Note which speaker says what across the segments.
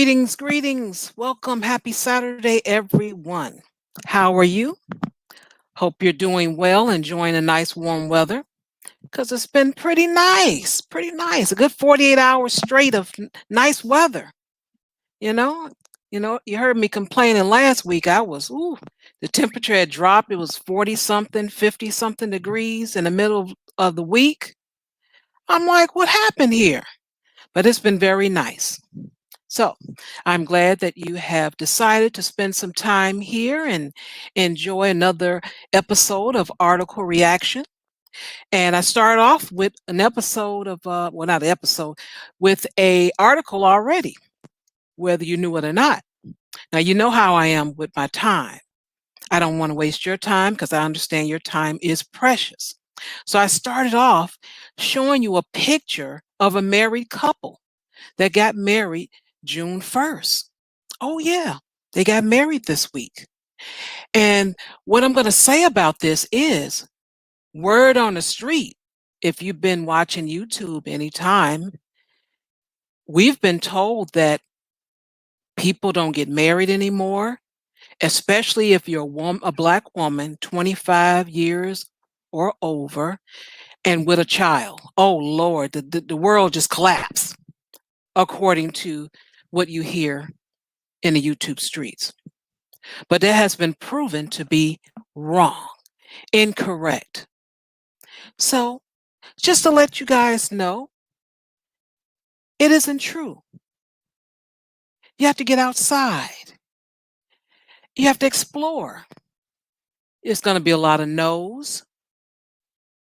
Speaker 1: Greetings, greetings. Welcome. Happy Saturday, everyone. How are you? Hope you're doing well, enjoying the nice warm weather because it's been pretty nice, pretty nice. A good 48 hours straight of nice weather. You know, you heard me complaining last week. The temperature had dropped. It was 40 something, 50 something degrees in the middle of the week. I'm like, what happened here? But it's been very nice. So I'm glad that you have decided to spend some time here and enjoy another episode of Article Reaction. And I start off with an episode of, well, not an episode, with a article already, whether you knew it or not. Now, you know how I am with my time. I don't want to waste your time because I understand your time is precious. So I started off showing you a picture of a married couple that got married June 1st. Oh, yeah, they got married this week. And what I'm going to say about this is word on the street. If you've been watching YouTube anytime, we've been told that people don't get married anymore, especially if you're a black woman, 25 years or over, and with a child. Oh, Lord, the world just collapsed, according to what you hear in the YouTube streets. But that has been proven to be wrong, incorrect. So, just to let you guys know, it isn't true. You have to get outside. You have to explore. It's going to be a lot of no's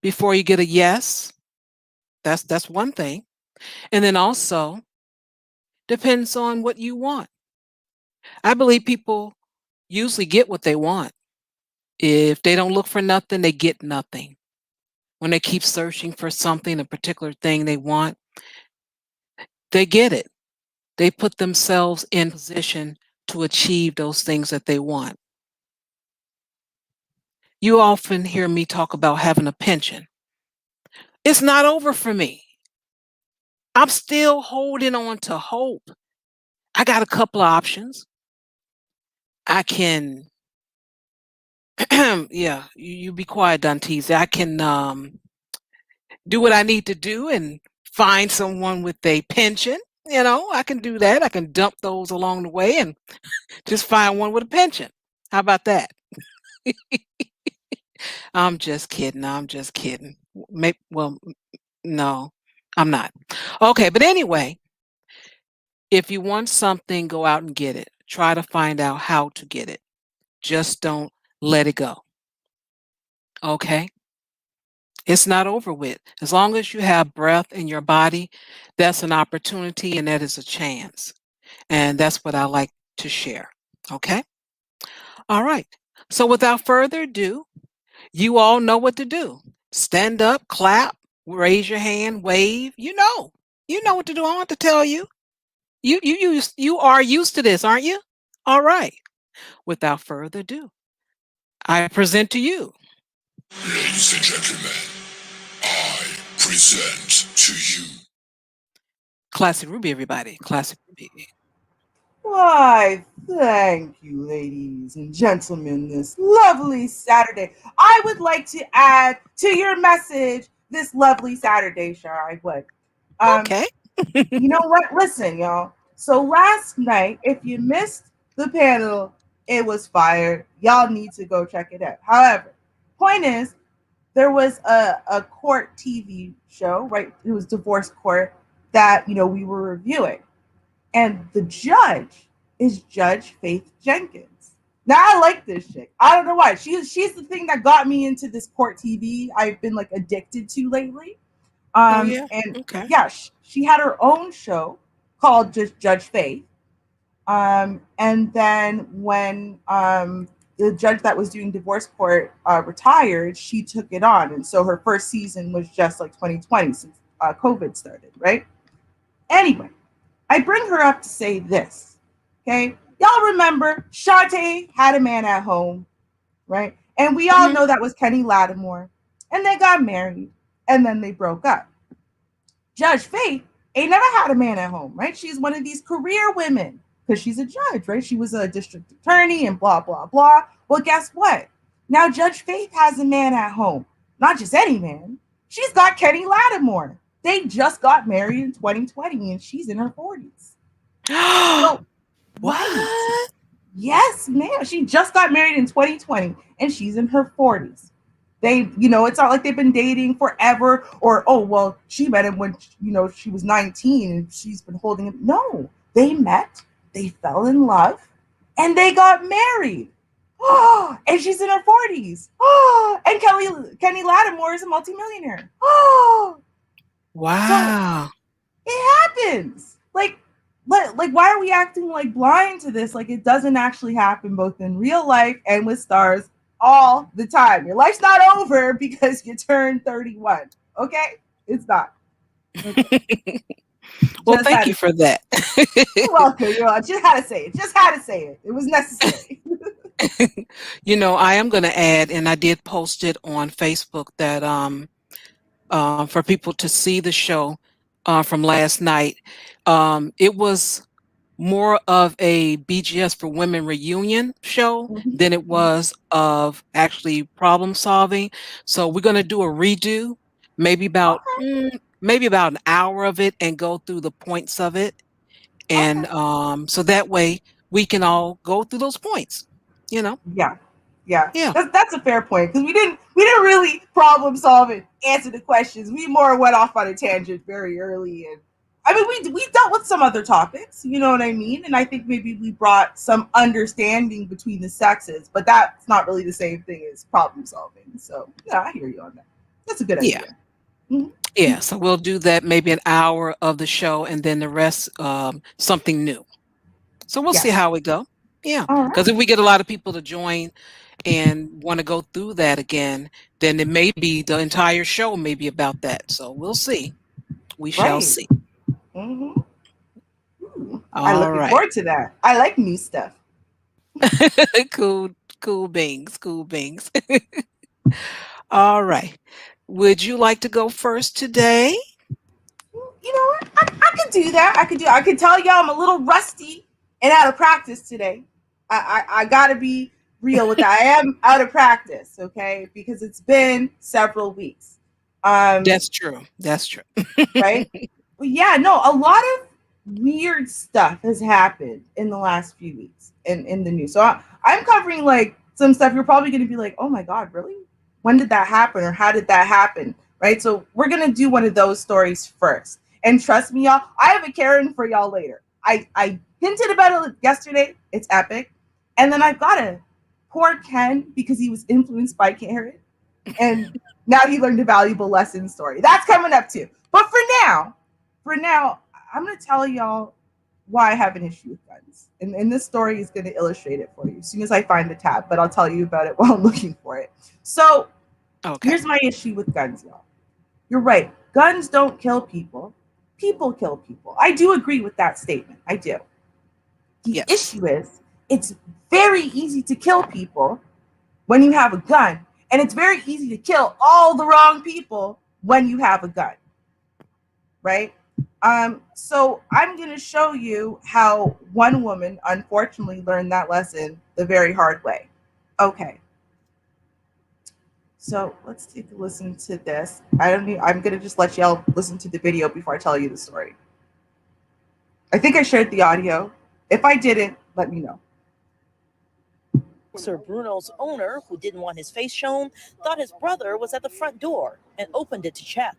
Speaker 1: before you get a yes. That's one thing. And then also depends on what you want. I believe people usually get what they want. If they don't look for nothing, they get nothing. When they keep searching for something, a particular thing they want, they get it. They put themselves in position to achieve those things that they want. You often hear me talk about having a pension. It's not over for me. I'm still holding on to hope. I got a couple of options. I can, yeah, you be quiet, Dantes. I can do what I need to do and find someone with a pension. I can do that. I can dump those along the way and just find one with a pension. How about that? I'm just kidding. I'm just kidding. Well, no, I'm not. Okay, but anyway, if you want something, go out and get it. Try to find out how to get it. Just don't let it go. Okay? It's not over with. As long as you have breath in your body, that's an opportunity and that is a chance. And that's what I like to share. Okay? All right. So without further ado, you all know what to do. Stand up, clap, raise your hand, wave. You know what to do. I don't have to tell you. You are used to this, aren't you? All right. Without further ado, I present to you.
Speaker 2: Ladies and gentlemen, I present to you.
Speaker 1: Classic Ruby, everybody. Classic Ruby.
Speaker 3: Why, thank you, ladies and gentlemen, this lovely Saturday. I would like to add to your message this lovely Saturday, Shar. I would. Um,
Speaker 1: Okay.
Speaker 3: you know what? Listen, y'all. So last night, if you missed the panel, it was fire. Y'all need to go check it out. However, point is, there was a court TV show, right? It was divorce court that we were reviewing, and the judge is Judge Faith Jenkins. Now I like this chick. I don't know why. She's the thing that got me into this court TV I've been like addicted to lately.
Speaker 1: Oh, yeah.
Speaker 3: And
Speaker 1: Okay.
Speaker 3: yeah, she had her own show called just Judge Faith. And then when the judge that was doing divorce court retired, she took it on, and so her first season was just like 2020 since COVID started, right? Anyway, I bring her up to say this. Okay. Y'all remember Shantae had a man at home, right? And we all
Speaker 1: Hmm.
Speaker 3: know that was Kenny Lattimore. And they got married and then they broke up. Judge Faith ain't never had a man at home, right? She's one of these career women. because she's a judge, right? She was a district attorney and blah, blah, blah. Well, guess what? Now Judge Faith has a man at home. Not just any man. She's got Kenny Lattimore. They just got married in 2020 and she's in her 40s. So, right.
Speaker 1: What?
Speaker 3: Yes, ma'am. She just got married in 2020 and she's in her 40s. It's not like they've been dating forever or, oh, well, she met him when, she was 19 and she's been holding him. No, they met, they fell in love, and they got married. Oh, and she's in her 40s. Oh, and Kenny Lattimore is a multimillionaire. Oh, so
Speaker 1: Wow.
Speaker 3: it happens. Like, why are we acting like blind to this? Like, it doesn't actually happen both in real life and with stars all the time. Your life's not over because you turned 31. Okay? It's not. Okay.
Speaker 1: Well,
Speaker 3: Just
Speaker 1: thank
Speaker 3: had
Speaker 1: you
Speaker 3: to
Speaker 1: for
Speaker 3: say.
Speaker 1: that.
Speaker 3: You're welcome. Just had to say it. Just had to say it. It was necessary.
Speaker 1: I am going to add, and I did post it on Facebook that for people to see the show from last night, it was more of a BGS for Women reunion show
Speaker 3: Mhm,
Speaker 1: than it
Speaker 3: mhm.
Speaker 1: was of actually problem solving. So we're going to do a redo, maybe about
Speaker 3: Okay.
Speaker 1: maybe about an hour of it, and go through the points of it, and
Speaker 3: Okay.
Speaker 1: so that way we can all go through those points. You know,
Speaker 3: Yeah. Yeah.
Speaker 1: yeah,
Speaker 3: That's a fair point because we didn't really problem solve and answer the questions. We more went off on a tangent very early, and I mean we dealt with some other topics. You know what I mean? And I think maybe we brought some understanding between the sexes, but that's not really the same thing as problem solving. So yeah, I hear you on that. That's a good
Speaker 1: yeah.
Speaker 3: idea. Mhm.
Speaker 1: Yeah, so we'll do that maybe an hour of the show and then the rest something new. So we'll see
Speaker 3: Yes.
Speaker 1: how we go. Yeah,
Speaker 3: All
Speaker 1: because
Speaker 3: right.
Speaker 1: if we get a lot of people to join and want to go through that again, then it may be the entire show may be about that. So we'll see. We shall
Speaker 3: Right.
Speaker 1: see.
Speaker 3: Hmm. I'm
Speaker 1: All
Speaker 3: looking
Speaker 1: right.
Speaker 3: forward to that. I like new stuff.
Speaker 1: Cool, cool beans, cool beans. All right. Would you like to go first today?
Speaker 3: You know what? I could do that. I could tell y'all I'm a little rusty and out of practice today. I gotta be real with that. I am out of practice, okay, because it's been several weeks. Um,
Speaker 1: That's true. That's true.
Speaker 3: right? But yeah, no, a lot of weird stuff has happened in the last few weeks in the news. So I'm covering like some stuff you're probably going to be like, oh my God, really? When did that happen or how did that happen? Right. So we're going to do one of those stories first. And trust me, y'all, I have a Karen for y'all later. I hinted about it yesterday. It's epic. And then I've got a poor Ken because he was influenced by Karen and now he learned a valuable lesson story. That's coming up too. But for now, I'm gonna tell y'all why I have an issue with guns. And this story is gonna illustrate it for you as soon as I find the tab, but I'll tell you about it while I'm looking for it. So
Speaker 1: Okay.
Speaker 3: here's my issue with guns, y'all. You're right. Guns don't kill people. People kill people. I do agree with that statement. I do. The
Speaker 1: Yes.
Speaker 3: issue is it's very easy to kill people when you have a gun. And it's very easy to kill all the wrong people when you have a gun, right? So I'm going to show you how one woman unfortunately learned that lesson the very hard way. Okay, so let's take a listen to this. I'm going to just let y'all listen to the video before I tell you the story. I think I shared the audio. If I didn't, let me know.
Speaker 4: Sir Bruno's owner, who didn't want his face shown, thought his brother was at the front door and opened it to check.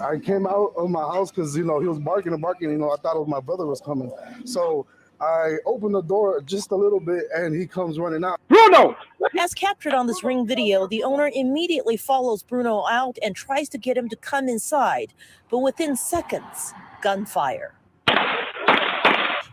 Speaker 5: I came out of my house because, he was barking and barking. I thought it was my brother was coming. So I opened the door just a little bit and he comes running out. Bruno!
Speaker 4: As captured on this Ring video, the owner immediately follows Bruno out and tries to get him to come inside. But within seconds, gunfire.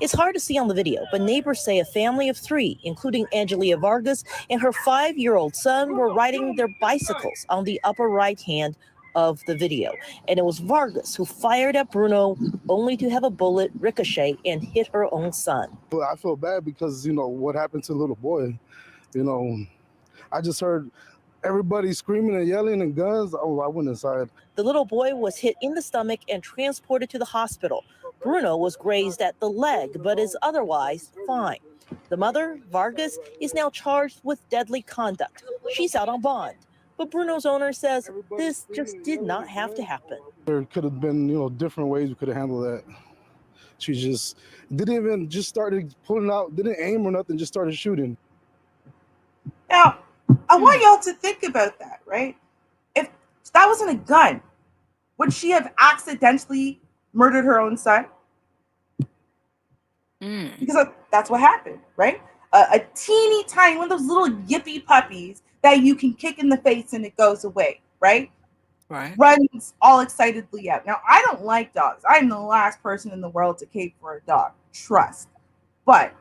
Speaker 4: It's hard to see on the video, but neighbors say a family of three, including Angelia Vargas and her 5-year-old son, were riding their bicycles on the upper right hand of the video. And it was Vargas who fired at Bruno, only to have a bullet ricochet and hit her own son.
Speaker 5: But I feel bad because, what happened to the little boy. I just heard everybody screaming and yelling and guns. Oh, I went inside.
Speaker 4: The little boy was hit in the stomach and transported to the hospital. Bruno was grazed at the leg, but is otherwise fine. The mother, Vargas, is now charged with deadly conduct. She's out on bond. But Bruno's owner says this just did not have to happen.
Speaker 5: There could have been, different ways we could have handled that. She just didn't even just started pulling out, didn't aim or nothing, just started shooting.
Speaker 3: Now, I want y'all to think about that, right? If that wasn't a gun, would she have accidentally murdered her own son? Because that's what happened, right? A teeny tiny, one of those little yippy puppies that you can kick in the face and it goes away, right?
Speaker 1: Right.
Speaker 3: Runs all excitedly out. Now, I don't like dogs. I'm the last person in the world to cape for a dog. Trust. But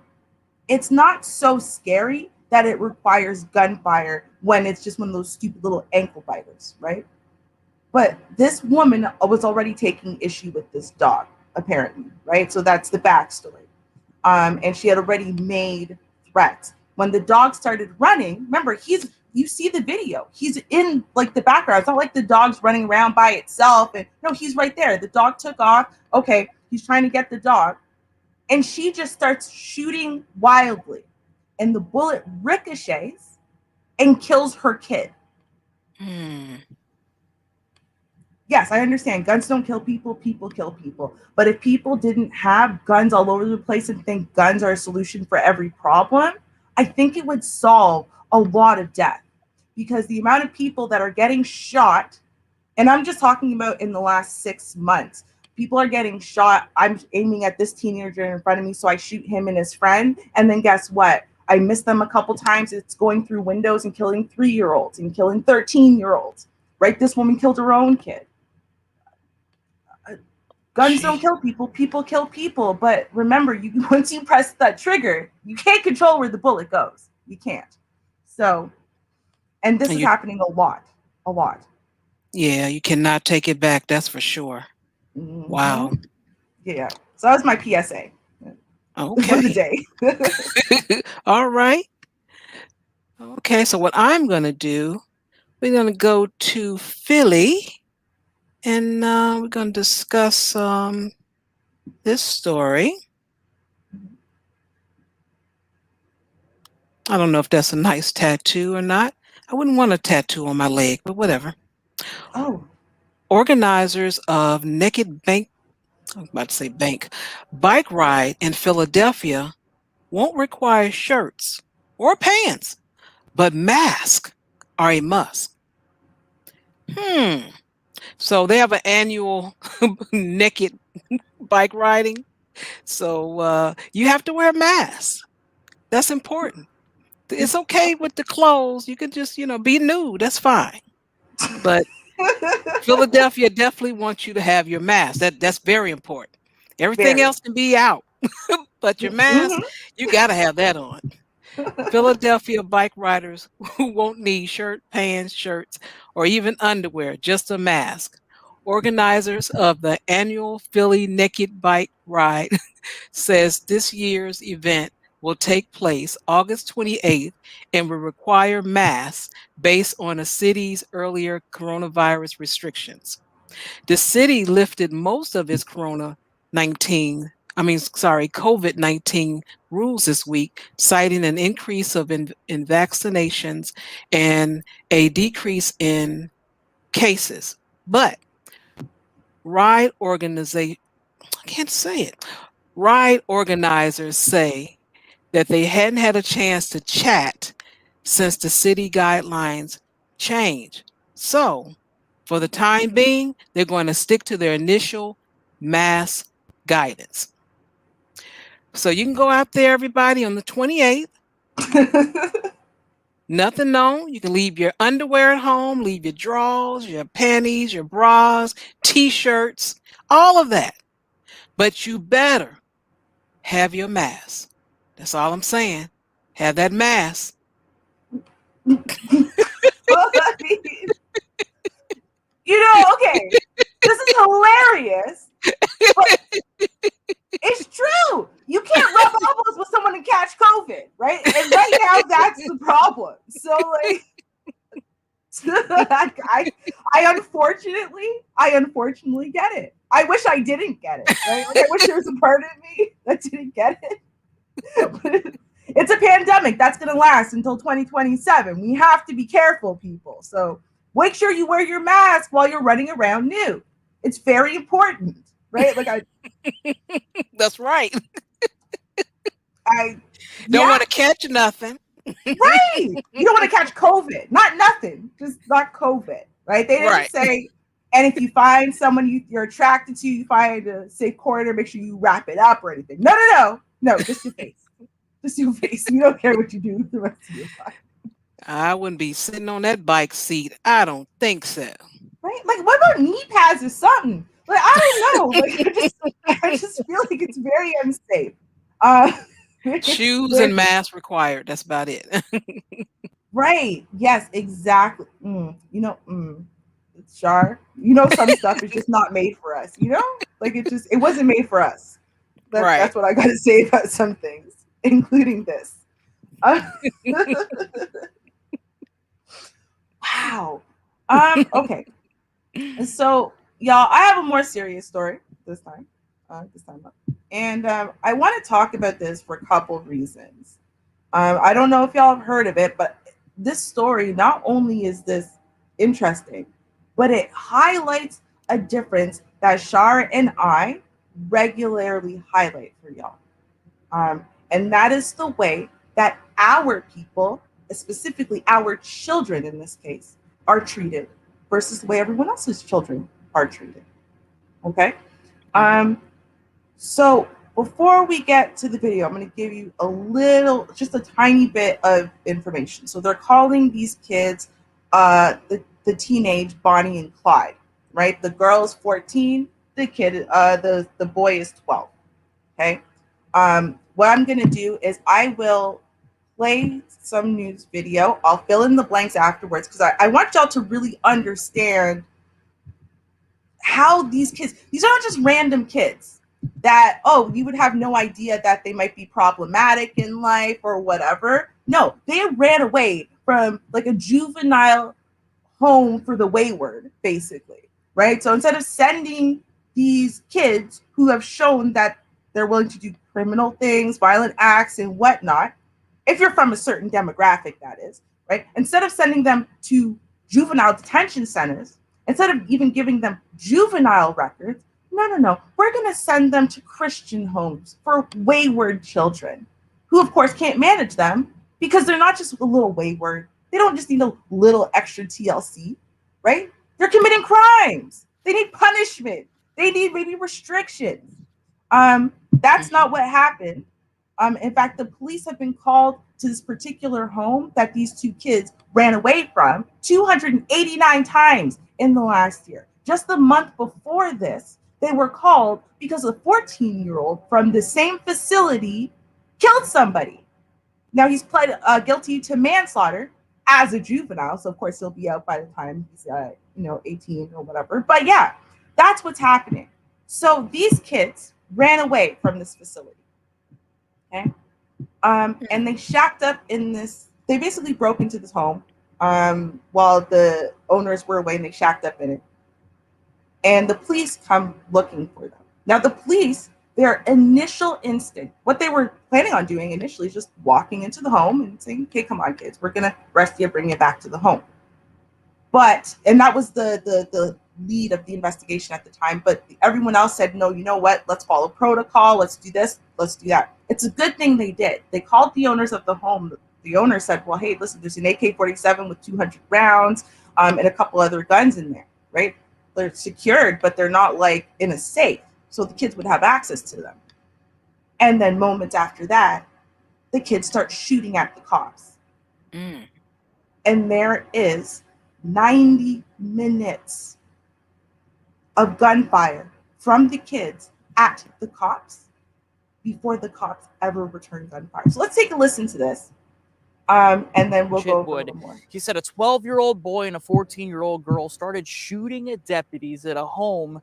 Speaker 3: it's not so scary that it requires gunfire when it's just one of those stupid little ankle biters, right? But this woman was already taking issue with this dog, apparently, right? So that's the backstory. And she had already made threats. When the dog started running, remember, you see the video. He's in like the background. It's not like the dog's running around by itself. And no, he's right there. The dog took off. Okay, he's trying to get the dog. And she just starts shooting wildly. And the bullet ricochets and kills her kid. Yes, I understand. Guns don't kill people. People kill people. But if people didn't have guns all over the place and think guns are a solution for every problem, I think it would solve a lot of death. Because the amount of people that are getting shot, and I'm just talking about in the last 6 months, people are getting shot. I'm aiming at this teenager in front of me, so I shoot him and his friend. And then guess what? I miss them a couple times. It's going through windows and killing 3-year-olds and killing 13-year-olds. Right? This woman killed her own kid. Guns don't kill people. People kill people. But remember, once you press that trigger, you can't control where the bullet goes. You can't. So, and this is happening a lot.
Speaker 1: Yeah, you cannot take it back. That's for sure.
Speaker 3: Mm-hmm.
Speaker 1: Wow.
Speaker 3: Yeah. So that was my PSA.
Speaker 1: Okay.
Speaker 3: For the day.
Speaker 1: All right. Okay, so what I'm going to do, we're going to go to Philly, and we're going to discuss this story. I don't know if that's a nice tattoo or not. I wouldn't want a tattoo on my leg, but whatever.
Speaker 3: Oh.
Speaker 1: Organizers of bike ride in Philadelphia won't require shirts or pants, but masks are a must. So they have an annual naked bike riding. So you have to wear a mask. That's important. It's okay with the clothes. You can just, be nude. That's fine. But Philadelphia definitely wants you to have your mask. That's very important. Everything else can be out, but your mask, you got to have that on. Philadelphia bike riders who won't need pants, shirts, or even underwear, just a mask. Organizers of the annual Philly Naked Bike Ride says this year's event will take place August 28th and will require masks based on the city's earlier coronavirus restrictions. The city lifted most of its COVID-19 rules this week, citing an increase in vaccinations and a decrease in cases. But ride organizers say that they hadn't had a chance to chat since the city guidelines changed. So, for the time being, they're going to stick to their initial mask guidance. So you can go out there, everybody, on the 28th. Nothing known. You can leave your underwear at home, leave your drawers, your panties, your bras, t-shirts, all of that. But you better have your mask. That's all I'm saying. Have that mask.
Speaker 3: Okay, this is hilarious, but it's true. You can't rub elbows with someone and catch COVID, right? And right now, that's the problem. So, I unfortunately get it. I wish I didn't get it, right? Like I wish there was a part of me that didn't get it. But it's a pandemic that's going to last until 2027. We have to be careful, people. So make sure you wear your mask while you're running around nude. It's very important, right? Like
Speaker 1: That's right.
Speaker 3: I,
Speaker 1: Don't
Speaker 3: yeah,
Speaker 1: want to catch nothing.
Speaker 3: right. You don't want to catch COVID, not nothing, just not COVID, right? They didn't
Speaker 1: Right.
Speaker 3: say. And if you find someone you're attracted to, you find a safe corridor, make sure you wrap it up or anything. No, just your face. Just your face. We don't care what you do the rest of your life.
Speaker 1: I wouldn't be sitting on that bike seat. I don't think so.
Speaker 3: Right? Like, what about knee pads or something? Like, I don't know. Like, I just feel like it's very unsafe.
Speaker 1: Shoes and mask required. That's about it.
Speaker 3: Right. Yes, exactly. Char, some stuff is just not made for us, Like it wasn't made for us.
Speaker 1: Right.
Speaker 3: That's what I got to say about some things, including this. Wow. Okay. So, y'all, I have a more serious story this time. Up. And I want to talk about this for a couple of reasons. I don't know if y'all have heard of it, but this story, not only is this interesting, but it highlights a difference that Char and I regularly highlight for y'all. And that is the way that our people, specifically our children in this case, are treated versus the way everyone else's children are treated. Okay? So before we get to the video, I'm going to give you just a tiny bit of information. So they're calling these kids the teenage Bonnie and Clyde, right? The girl is 14, the kid, the boy is 12. Okay. What I'm going to do is I will play some news video. I'll fill in the blanks afterwards because I want y'all to really understand how these are not just random kids that, you would have no idea that they might be problematic in life or whatever. No, they ran away from like a juvenile home for the wayward, basically, right? So instead of sending these kids who have shown that they're willing to do criminal things, violent acts and whatnot, if you're from a certain demographic, that is, right? Instead of sending them to juvenile detention centers, instead of even giving them juvenile records, no. We're going to send them to Christian homes for wayward children who, of course, can't manage them because they're not just a little wayward. They don't just need a little extra TLC, right? They're committing crimes. They need punishment. They need maybe restrictions. That's not what happened. In fact, the police have been called to this particular home that these two kids ran away from 289 times in the last year. Just the month before this, they were called because a 14-year-old from the same facility killed somebody. Now he's pled guilty to manslaughter as a juvenile, so of course he'll be out by the time he's 18 or whatever. But yeah, that's what's happening. So these kids ran away from this facility. Okay. And they shacked up in this. They basically broke into this home while the owners were away, and they shacked up in it. And the police come looking for them. Now, the police, their initial instinct, what they were planning on doing initially is just walking into the home and saying, okay, come on, kids, we're going to arrest you, bring you back to the home. And that was the lead of the investigation at the time. But everyone else said, no, you know what? Let's follow protocol. Let's do this. Let's do that. It's a good thing they did. They called the owners of the home. The owner said, well, hey, listen, there's an AK-47 with 200 rounds and a couple other guns in there, right? They're secured, but they're not like in a safe. So the kids would have access to them. And then moments after that, the kids start shooting at the cops. And there is 90 minutes of gunfire from the kids at the cops before the cops ever return gunfire. So let's take a listen to this. And then we'll go over a little more.
Speaker 6: He said a 12-year-old boy and a 14-year-old girl started shooting at deputies at a home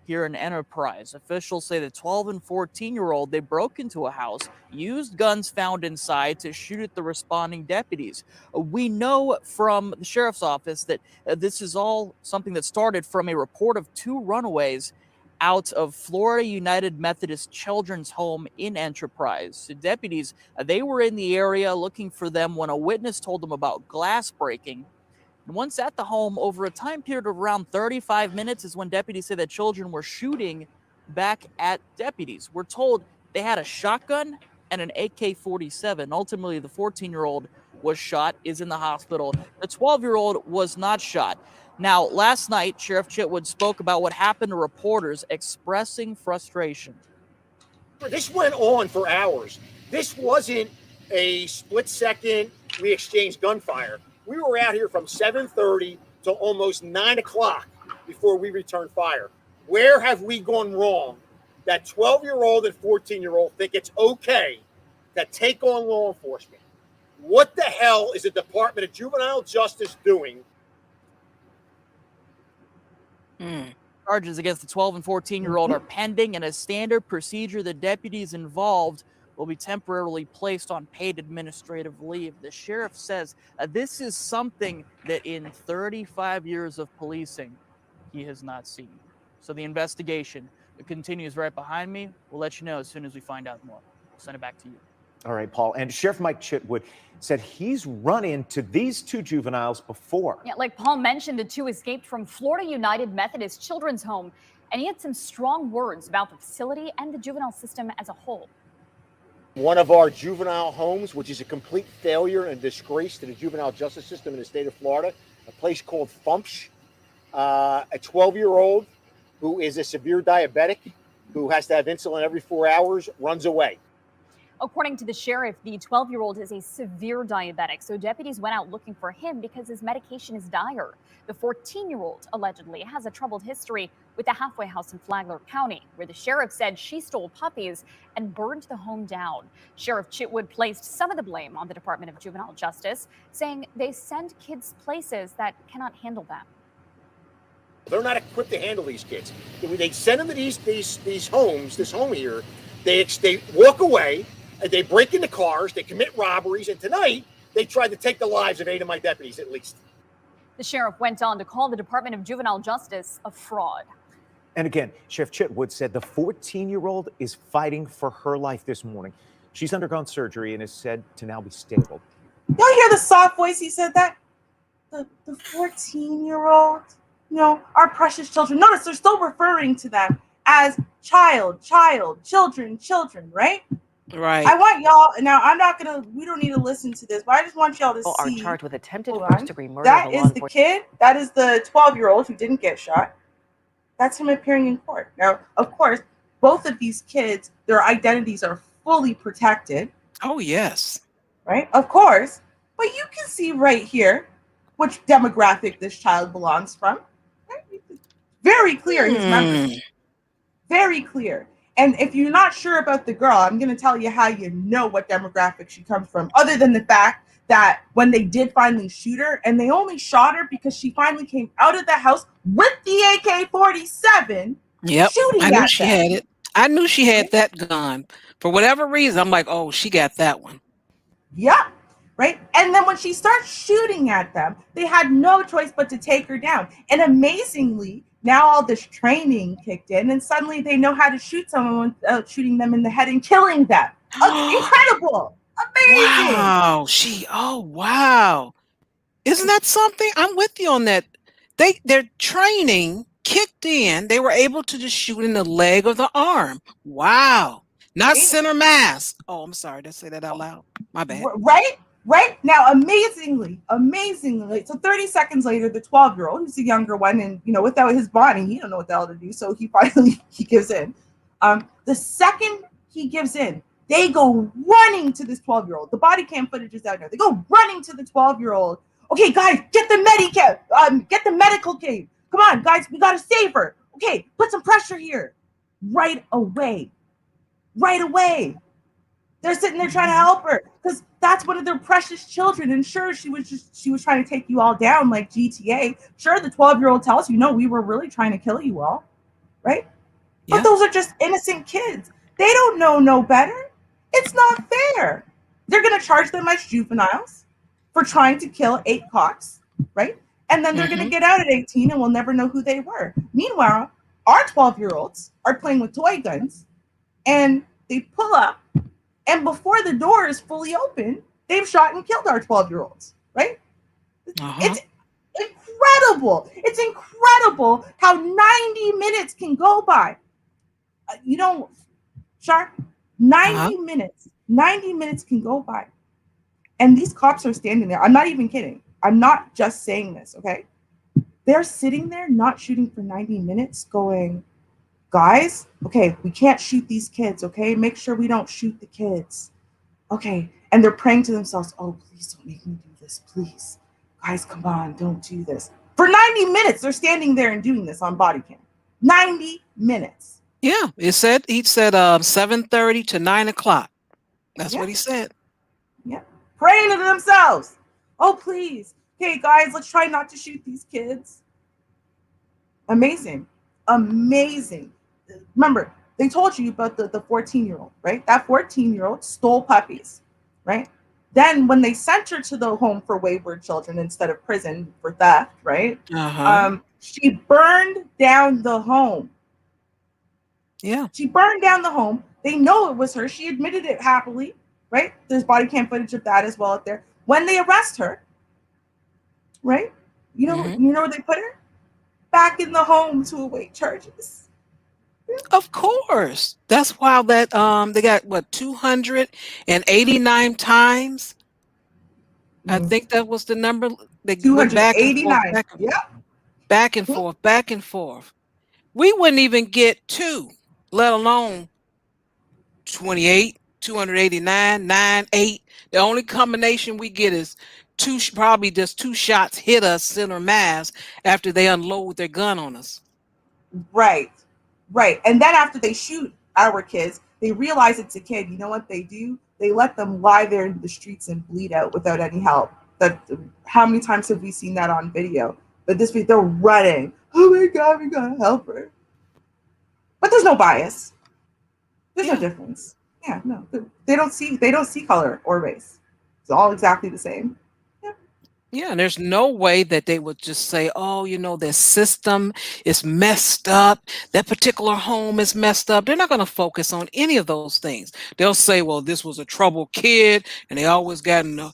Speaker 6: here in Enterprise. Officials say the 12 and 14-year-old, they broke into a house, used guns found inside to shoot at the responding deputies. We know from the sheriff's office that this is all something that started from a report of 2 runaways out of Florida United Methodist Children's Home in Enterprise. The deputies, they were in the area looking for them when a witness told them about glass breaking. And once at the home, over a time period of around 35 minutes is when deputies say that children were shooting back at deputies. We're told they had a shotgun and an AK-47. Ultimately, the 14-year-old was shot, is in the hospital. The 12-year-old was not shot. Now, last night, Sheriff Chitwood spoke about what happened to reporters expressing frustration.
Speaker 7: This went on for hours. This wasn't a split second, we exchanged gunfire. We were out here from 7:30 to almost 9 o'clock before we returned fire. Where have we gone wrong that 12-year-old and 14-year-old think it's okay to take on law enforcement? What the hell is the Department of Juvenile Justice doing?
Speaker 6: Charges against the 12 and 14-year-old are pending, and as standard procedure, the deputies involved will be temporarily placed on paid administrative leave. The sheriff says this is something that in 35 years of policing, he has not seen. So the investigation continues right behind me. We'll let you know as soon as we find out more. We'll send it back to you.
Speaker 8: All right, Paul. And Sheriff Mike Chitwood said he's run into these 2 juveniles before.
Speaker 9: Yeah, like Paul mentioned, the 2 escaped from Florida United Methodist Children's Home, and he had some strong words about the facility and the juvenile system as a whole.
Speaker 7: One of our juvenile homes, which is a complete failure and disgrace to the juvenile justice system in the state of Florida, a place called Fumpsh, a 12-year-old who is a severe diabetic, who has to have insulin every 4 hours, runs away.
Speaker 9: According to the sheriff, the 12-year-old is a severe diabetic, so deputies went out looking for him because his medication is dire. The 14-year-old allegedly has a troubled history with a halfway house in Flagler County, where the sheriff said she stole puppies and burned the home down. Sheriff Chitwood placed some of the blame on the Department of Juvenile Justice, saying they send kids places that cannot handle them.
Speaker 7: They're not equipped to handle these kids. They send them to these homes, this home here, they walk away, and they break into cars, they commit robberies, and tonight they tried to take the lives of 8 of my deputies at least.
Speaker 9: The sheriff went on to call the Department of Juvenile Justice a fraud.
Speaker 8: And again, Sheriff Chitwood said the 14-year-old is fighting for her life this morning. She's undergone surgery and is said to now be stable.
Speaker 3: Y'all hear the soft voice he said that? The 14-year-old, our precious children. Notice they're still referring to them as children, right?
Speaker 1: Right.
Speaker 3: I want y'all, now we don't need to listen to this, but I just want y'all to
Speaker 10: Are
Speaker 3: see.
Speaker 10: charged with attempted
Speaker 3: Hold on.
Speaker 10: first-degree murder.
Speaker 3: That is the kid. That is the 12-year-old who didn't get shot. That's him appearing in court. Now, of course, both of these kids, their identities are fully protected.
Speaker 1: Oh, yes.
Speaker 3: Right? Of course. But you can see right here which demographic this child belongs from. Right? Very clear, his membership. Very clear. And if you're not sure about the girl, I'm going to tell you how you know what demographic she comes from, other than the fact that when they did finally shoot her, and they only shot her because she finally came out of the house with the AK-47.
Speaker 1: Yep,
Speaker 3: shooting
Speaker 1: I knew
Speaker 3: at
Speaker 1: she
Speaker 3: them.
Speaker 1: had it. I knew she had that gun. For whatever reason, I'm like, oh, she got that one.
Speaker 3: Yeah, right? And then when she starts shooting at them, they had no choice but to take her down. And amazingly, now all this training kicked in, and suddenly they know how to shoot someone without shooting them in the head and killing them. Incredible. Amazing.
Speaker 1: Wow. Wow. Isn't that something? I'm with you on that. Their training kicked in. They were able to just shoot in the leg or the arm. Wow. Not center mass. Oh, I'm sorry. Did I say that out loud? My bad.
Speaker 3: Right? Now, amazingly, so 30 seconds later, the 12-year-old, who's the younger one, and, without his body, he don't know what the hell to do, so he finally, he gives in. The second he gives in, they go running to this 12-year-old. The body cam footage is out there. They go running to the 12-year-old. Okay, guys, get the medical cave. Come on, guys, we got to save her. Okay, put some pressure here. Right away. They're sitting there trying to help her because that's one of their precious children. And sure, she was trying to take you all down like GTA. Sure, the 12-year-old tells you, no, we were really trying to kill you all, right? But
Speaker 1: Yeah.
Speaker 3: those are just innocent kids. They don't know no better. It's not fair. They're going to charge them as juveniles for trying to kill 8 cops, right? And then they're going to
Speaker 1: Mm-hmm.
Speaker 3: get out at 18 and we'll never know who they were. Meanwhile, our 12-year-olds are playing with toy guns and they pull up, and before the door is fully open, they've shot and killed our 12-year-olds, right?
Speaker 1: Uh-huh.
Speaker 3: It's incredible. It's incredible how 90 minutes can go by. You know, Shark,
Speaker 1: Uh-huh.
Speaker 3: 90 minutes can go by. And these cops are standing there. I'm not even kidding. I'm not just saying this, okay? They're sitting there not shooting for 90 minutes going, guys, okay, we can't shoot these kids, okay? Make sure we don't shoot the kids. Okay. And they're praying to themselves, oh, please don't make me do this, please. Guys, come on, don't do this. For 90 minutes, they're standing there and doing this on body cam. 90 minutes.
Speaker 1: Yeah. He said 7:30 to 9 o'clock. That's
Speaker 3: Yeah.
Speaker 1: what he said.
Speaker 3: Yeah. Praying to themselves. Oh, please. Okay, guys, let's try not to shoot these kids. Amazing. Amazing. Remember, they told you about the 14-year-old, right? That 14-year-old stole puppies, right? Then when they sent her to the home for wayward children instead of prison for theft, right?
Speaker 1: Uh-huh.
Speaker 3: She burned down the home.
Speaker 1: Yeah.
Speaker 3: She burned down the home. They know it was her. She admitted it happily, right? There's body cam footage of that as well up there. When they arrest her, right? You know,
Speaker 1: Mhm.
Speaker 3: you know where they put her? Back in the home to await charges.
Speaker 1: Of course. That's why that they got what 289 times. I think that was the number. They went back and forth,
Speaker 3: 289. Yep.
Speaker 1: back and forth, back and forth. We wouldn't even get 2, let alone 28, 289, 9, 8. The only combination we get is probably just 2 shots hit us center mass after they unload their gun on us.
Speaker 3: Right. Right. And then after they shoot our kids, they realize it's a kid. You know what they do? They let them lie there in the streets and bleed out without any help. That how many times have we seen that on video? But this week they're running. Oh my God, we gotta help her. But there's no bias. There's no difference. Yeah, no. They don't see color or race. It's all exactly the same.
Speaker 1: Yeah, and there's no way that they would just say, oh, their system is messed up. That particular home is messed up. They're not going to focus on any of those things. They'll say, well, this was a troubled kid and they always got in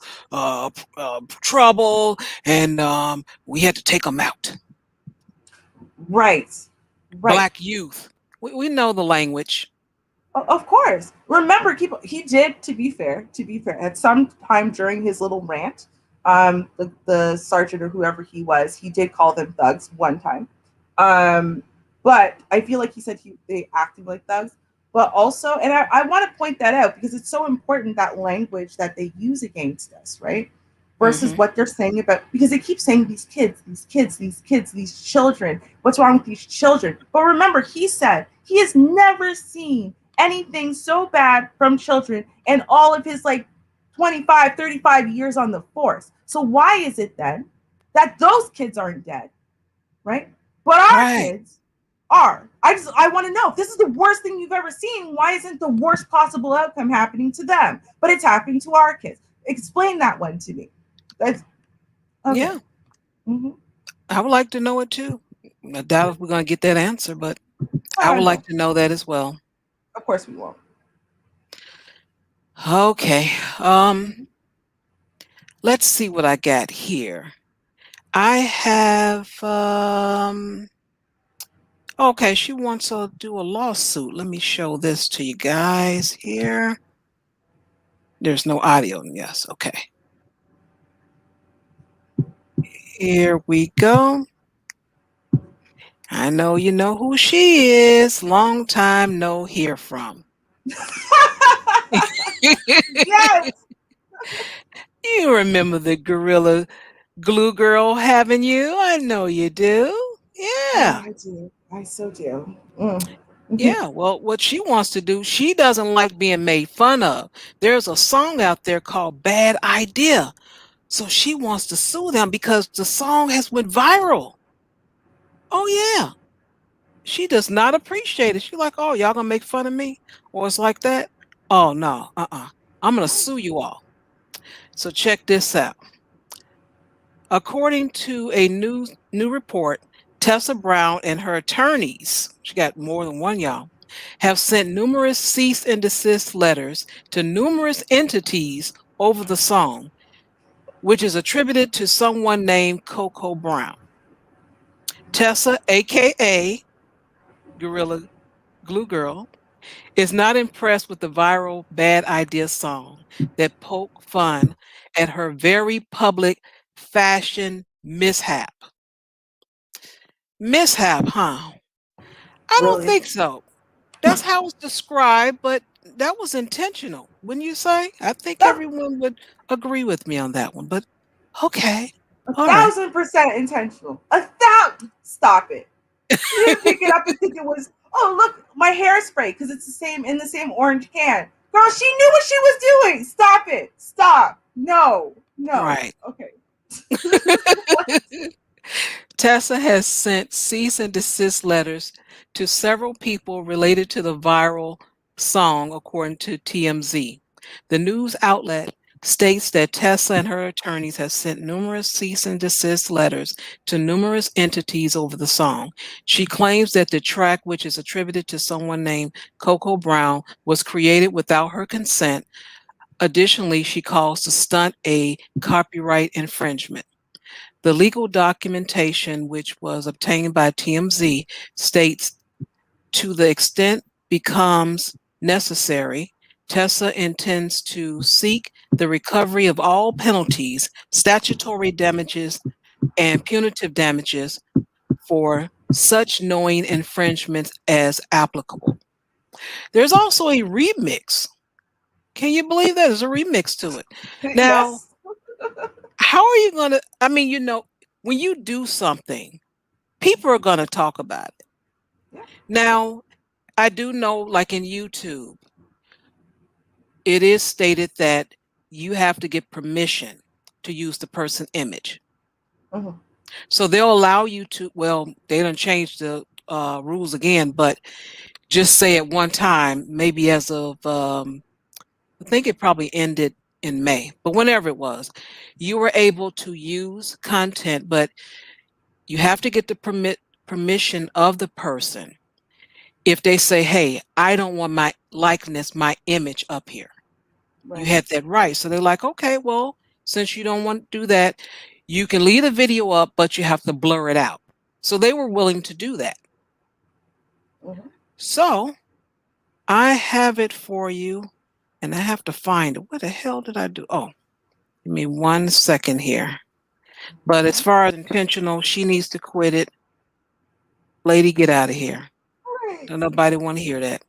Speaker 1: trouble and we had to take them out.
Speaker 3: Right. Right.
Speaker 1: Black youth. We know the language.
Speaker 3: Of course. Remember, he did, to be fair, at some time during his little rant, the sergeant or whoever he was, he did call them thugs one time. But I feel like he said they acted like thugs. But also, and I want to point that out because it's so important, that language that they use against us, right? Versus what they're saying about, because they keep saying these children. What's wrong with these children? But remember, he said he has never seen anything so bad from children in all of his 25, 35 years on the force. So why is it then that those kids aren't dead, right? But our kids are. I want to know, if this is the worst thing you've ever seen, why isn't the worst possible outcome happening to them? But it's happening to our kids. Explain that one to me. That's okay.
Speaker 1: Yeah. I would like to know it too. I doubt if we're going to get that answer, but I would like to know that as well.
Speaker 3: Of course we won't.
Speaker 1: Okay. Let's see what I got here. I have okay, she wants to do a lawsuit. Let me show this to you guys here. There's no audio. Yes, okay. Here we go. I know you know who she is. Long time no hear from.
Speaker 3: Yes.
Speaker 1: You remember the Gorilla Glue Girl, haven't you? I know you do. Yeah.
Speaker 3: I do. I so do.
Speaker 1: Yeah, well, what she wants to do, she doesn't like being made fun of. There's a song out there called Bad Idea. So she wants to sue them because the song has went viral. Oh, yeah. She does not appreciate it. She's like, oh, y'all gonna make fun of me? Or it's like that? Oh no, I'm gonna sue you all. So check this out. According to a new report, Tessa Brown and her attorneys, she got more than one, y'all, have sent numerous cease and desist letters to numerous entities over the song, which is attributed to someone named Coco Brown. Tessa, aka Gorilla Glue Girl, is not impressed with the viral Bad Idea song that poked fun at her very public fashion mishap. Mishap, huh? I don't
Speaker 3: Really?
Speaker 1: think so. That's how it's described, but that was intentional, wouldn't you say? I think
Speaker 3: That-
Speaker 1: everyone would agree with me on that one, but okay.
Speaker 3: A
Speaker 1: All right.
Speaker 3: 1,000% intentional. Stop it. You didn't pick it up and think it was, oh, look, my hairspray, because it's in the same orange can. Girl, she knew what she was doing. Stop it. Stop. No.
Speaker 1: Right.
Speaker 3: Okay.
Speaker 1: Tessa has sent cease and desist letters to several people related to the viral song, according to TMZ. The news outlet states that Tessa and her attorneys have sent numerous cease and desist letters to numerous entities over the song. She claims that the track, which is attributed to someone named Coco Brown, was created without her consent. Additionally, she calls the stunt a copyright infringement. The legal documentation, which was obtained by TMZ, states to the extent becomes necessary, Tessa intends to seek the recovery of all penalties, statutory damages, and punitive damages for such knowing infringements as applicable. There's also a remix. Can you believe that? There's a remix to it. Now,
Speaker 3: Yes.
Speaker 1: how are you going to, when you do something, people are going to talk about it.
Speaker 3: Yeah.
Speaker 1: Now, I do know, like in YouTube, it is stated that you have to get permission to use the person image.
Speaker 3: Mhm.
Speaker 1: So they'll allow you to, well, they don't change the rules again, but just say at one time, maybe as of, I think it probably ended in May, but whenever it was, you were able to use content, but you have to get the permission of the person. If they say, hey, I don't want my likeness, my image up here.
Speaker 3: Right.
Speaker 1: You had that right. So they're like, okay, well, since you don't want to do that, you can leave the video up, but you have to blur it out. So they were willing to do that.
Speaker 3: Mhm.
Speaker 1: So I have it for you, and I have to find it. What the hell did I do? Oh, give me 1 second here. But as far as intentional, she needs to quit it. Lady, get out of here.
Speaker 3: Right.
Speaker 1: Don't nobody want to hear that.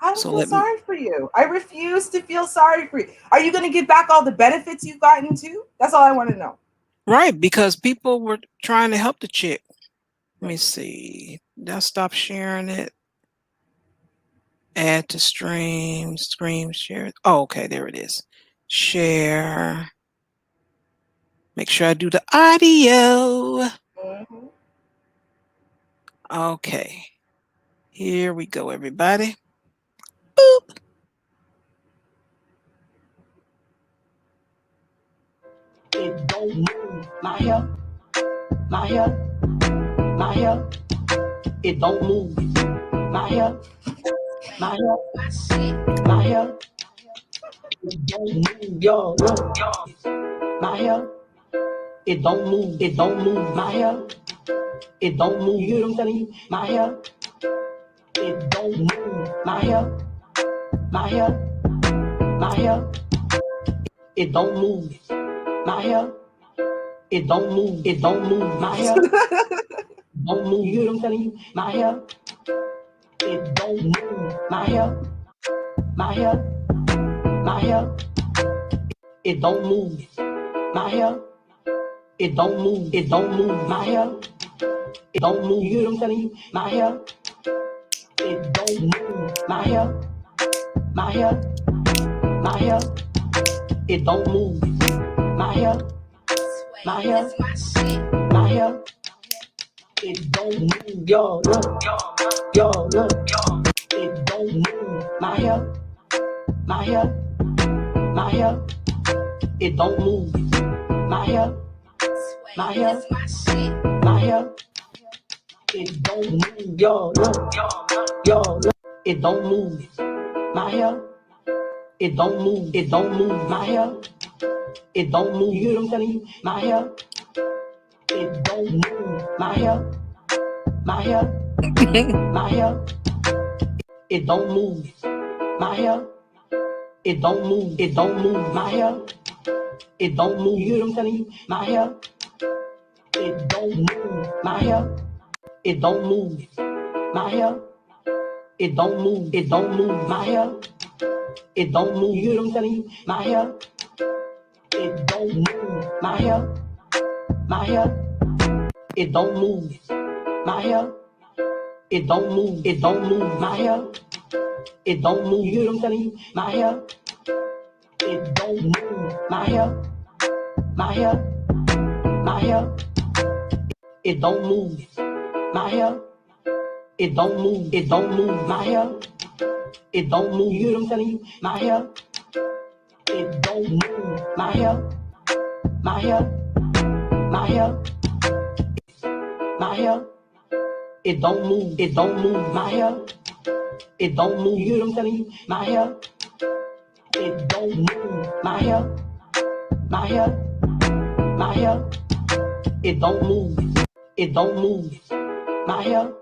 Speaker 3: I don't
Speaker 1: So
Speaker 3: feel
Speaker 1: let me,
Speaker 3: sorry for you. I refuse to feel sorry for you. Are you going to get back all the benefits you've gotten too? That's all I want to know.
Speaker 1: right, because people were trying to help the chick. Let me see. Did I stop sharing it? Add to stream, share. Oh, okay, there it is. Share. Make sure I do the audio.
Speaker 3: Mhm.
Speaker 1: Okay. Here we go, everybody. Boop.
Speaker 10: It don't move. My hair, my hair, my hair. It don't move. My hair, my hair, my hair. It don't move, yo. My hair, it don't move. It don't move. My hair, it don't move. You hear what I'm telling you? My hair, it don't move. My hair, my hair, my hair. It don't move. My hair, it don't move. It don't move. My hair, don't move. You hear what I'm telling you? My hair, it don't move. My hair, my hair, my hair. It don't move. My hair, it don't move. It don't move. My hair, it don't move. You hear what I'm telling you? My hair, it don't move. My hair, my hair, my hair. It don't move. My hair, my hair, my hair. It don't move. Yo, look. Yo, look. It don't move. My hair. My hair. My hair. It don't move. My hair. My hair. My hair. It don't move. Yo, look. Yo, look. It don't move. My hair. It don't move. It don't move. My hair. It don't move. You hear what I'm telling you? My hair. It don't move. My hair. My hair. My hair. It don't move. My hair. It don't move. It don't move. My hair. It don't move. You hear what I'm telling you? My hair. It don't move. My hair. It don't move. My hair. It don't move. It don't move. My hair. It don't move. You hear what I'm telling you? My hair. It don't move. My hair. My hair. It don't move. My hair. It don't move. It don't move. My hair. It don't move. You hear what I'm telling you? My hair. It don't move. My hair. My hair. My hair. It don't move. My hair. It don't move. It don't move. My hair. It don't move. You hear what I'm telling you? My hair. It don't move. My hair. My hair. My hair. My hair. It don't move. It don't move. My hair. It don't move. You hear what I'm telling you? My hair. It don't move. My hair. My hair. My hair. It don't move. It don't move. My hair.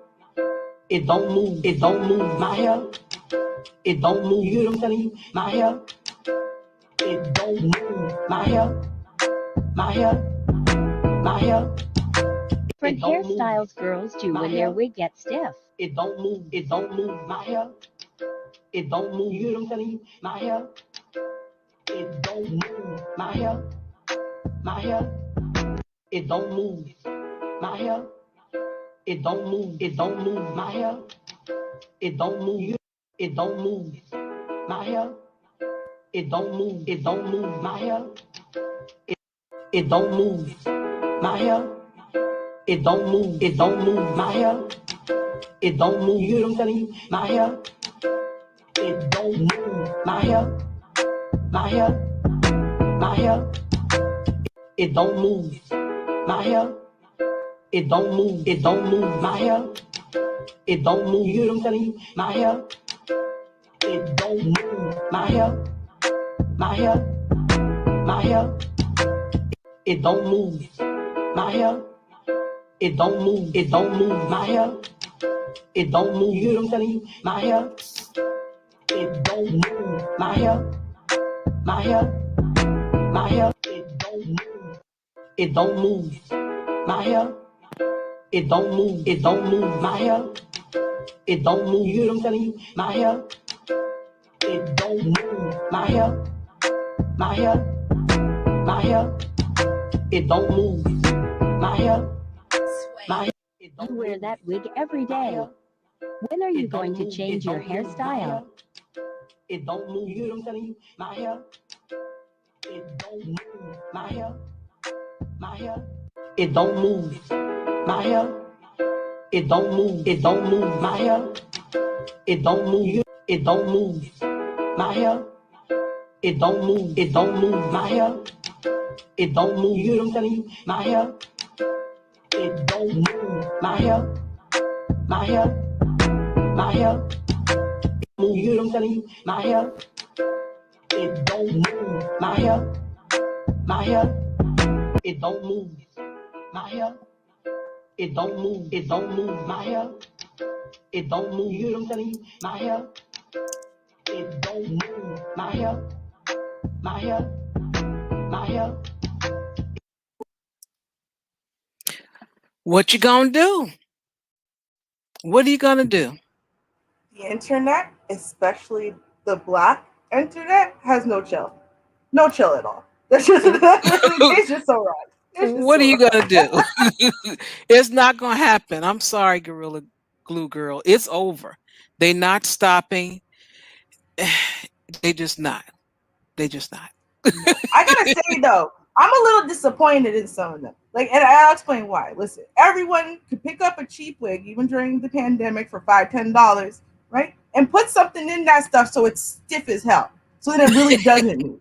Speaker 10: It don't move. It don't move. My hair. It don't move. You hear what I'm telling you? My hair. It don't move. My hair. My hair. My hair.
Speaker 11: Different hairstyles girls do when their wig gets stiff.
Speaker 10: It don't move. It don't move. My hair. It don't move. You hear what I'm telling you? My hair. It don't move. My hair. My hair. It don't move. My hair. It don't move. It don't move. My hair. It don't move. It don't move. My hair. It don't move. It don't move. My hair. It don't move. My hair. It don't move. It don't move. My hair. It don't move. You hear what I'm telling you? My hair. It don't move. My hair. My hair. My hair. It don't move. My hair. It don't move. It don't move. My hair. It don't move. You hear what I'm telling you? My hair. It don't move. My hair. My hair. My hair. It don't move. My hair. It don't move. It don't move. My hair. It don't move. You hear what I'm telling you? My hair. It don't move. My hair. My hair. My hair. It don't move. It don't move. My hair. It don't move. It don't move. My hair. It don't move. You hear what I'm telling you? My hair. It don't move. My hair. My hair. My hair. It don't move. My hair. My hair.
Speaker 11: You wear that wig every day. When are you going to change your hairstyle?
Speaker 10: It don't move. You hear what I'm telling you? My hair. It don't move. My hair. My hair. It don't move. My hair. It don't move. It don't move. My hair. It don't move. It don't move. My hair. It don't move. It don't move. My hair. It don't move. You hear what I'm telling you? My hair. It don't move. My hair. My hair. My hair. Move. You hear what I'm telling you? My hair. It don't move. My hair. My hair. It don't move. My hair. It don't move. It don't move. My hair. It don't move. You hear what I'm telling you? My hair. It don't move. My hair. My hair. My hair.
Speaker 1: What you gonna do? What are you gonna do?
Speaker 3: The internet, especially the black internet, has no chill. No chill at all. That's just it's just so wrong. It's just
Speaker 1: What
Speaker 3: so
Speaker 1: are you
Speaker 3: wrong.
Speaker 1: gonna do? It's not gonna happen. I'm sorry, Gorilla Glue Girl. It's over. They not stopping. They just not. They just not.
Speaker 3: I gotta say though, I'm a little disappointed in some of them. Like, and I'll explain why. Listen, everyone could pick up a cheap wig, even during the pandemic, for $5, $10, right? And put something in that stuff so it's stiff as hell, so that it really doesn't move,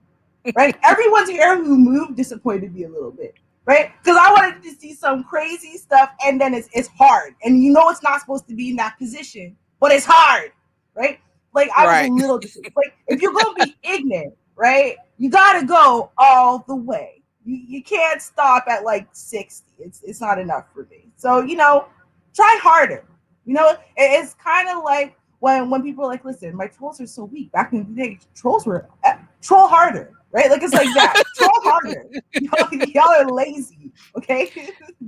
Speaker 3: right? Everyone's hair who moved disappointed me a little bit, right? Because I wanted to see some crazy stuff, and then it's hard, and you know it's not supposed to be in that position, but it's hard, right? Like I was a
Speaker 1: Right.
Speaker 3: little like, if you're gonna be ignorant, right? You gotta go all the way. You can't stop at like 60. It's not enough for me. So try harder. It's kind of like when people are like, listen, my trolls are so weak. Back in the day, trolls were troll harder, right? Like it's like that. Troll harder. Y'all are lazy. Okay,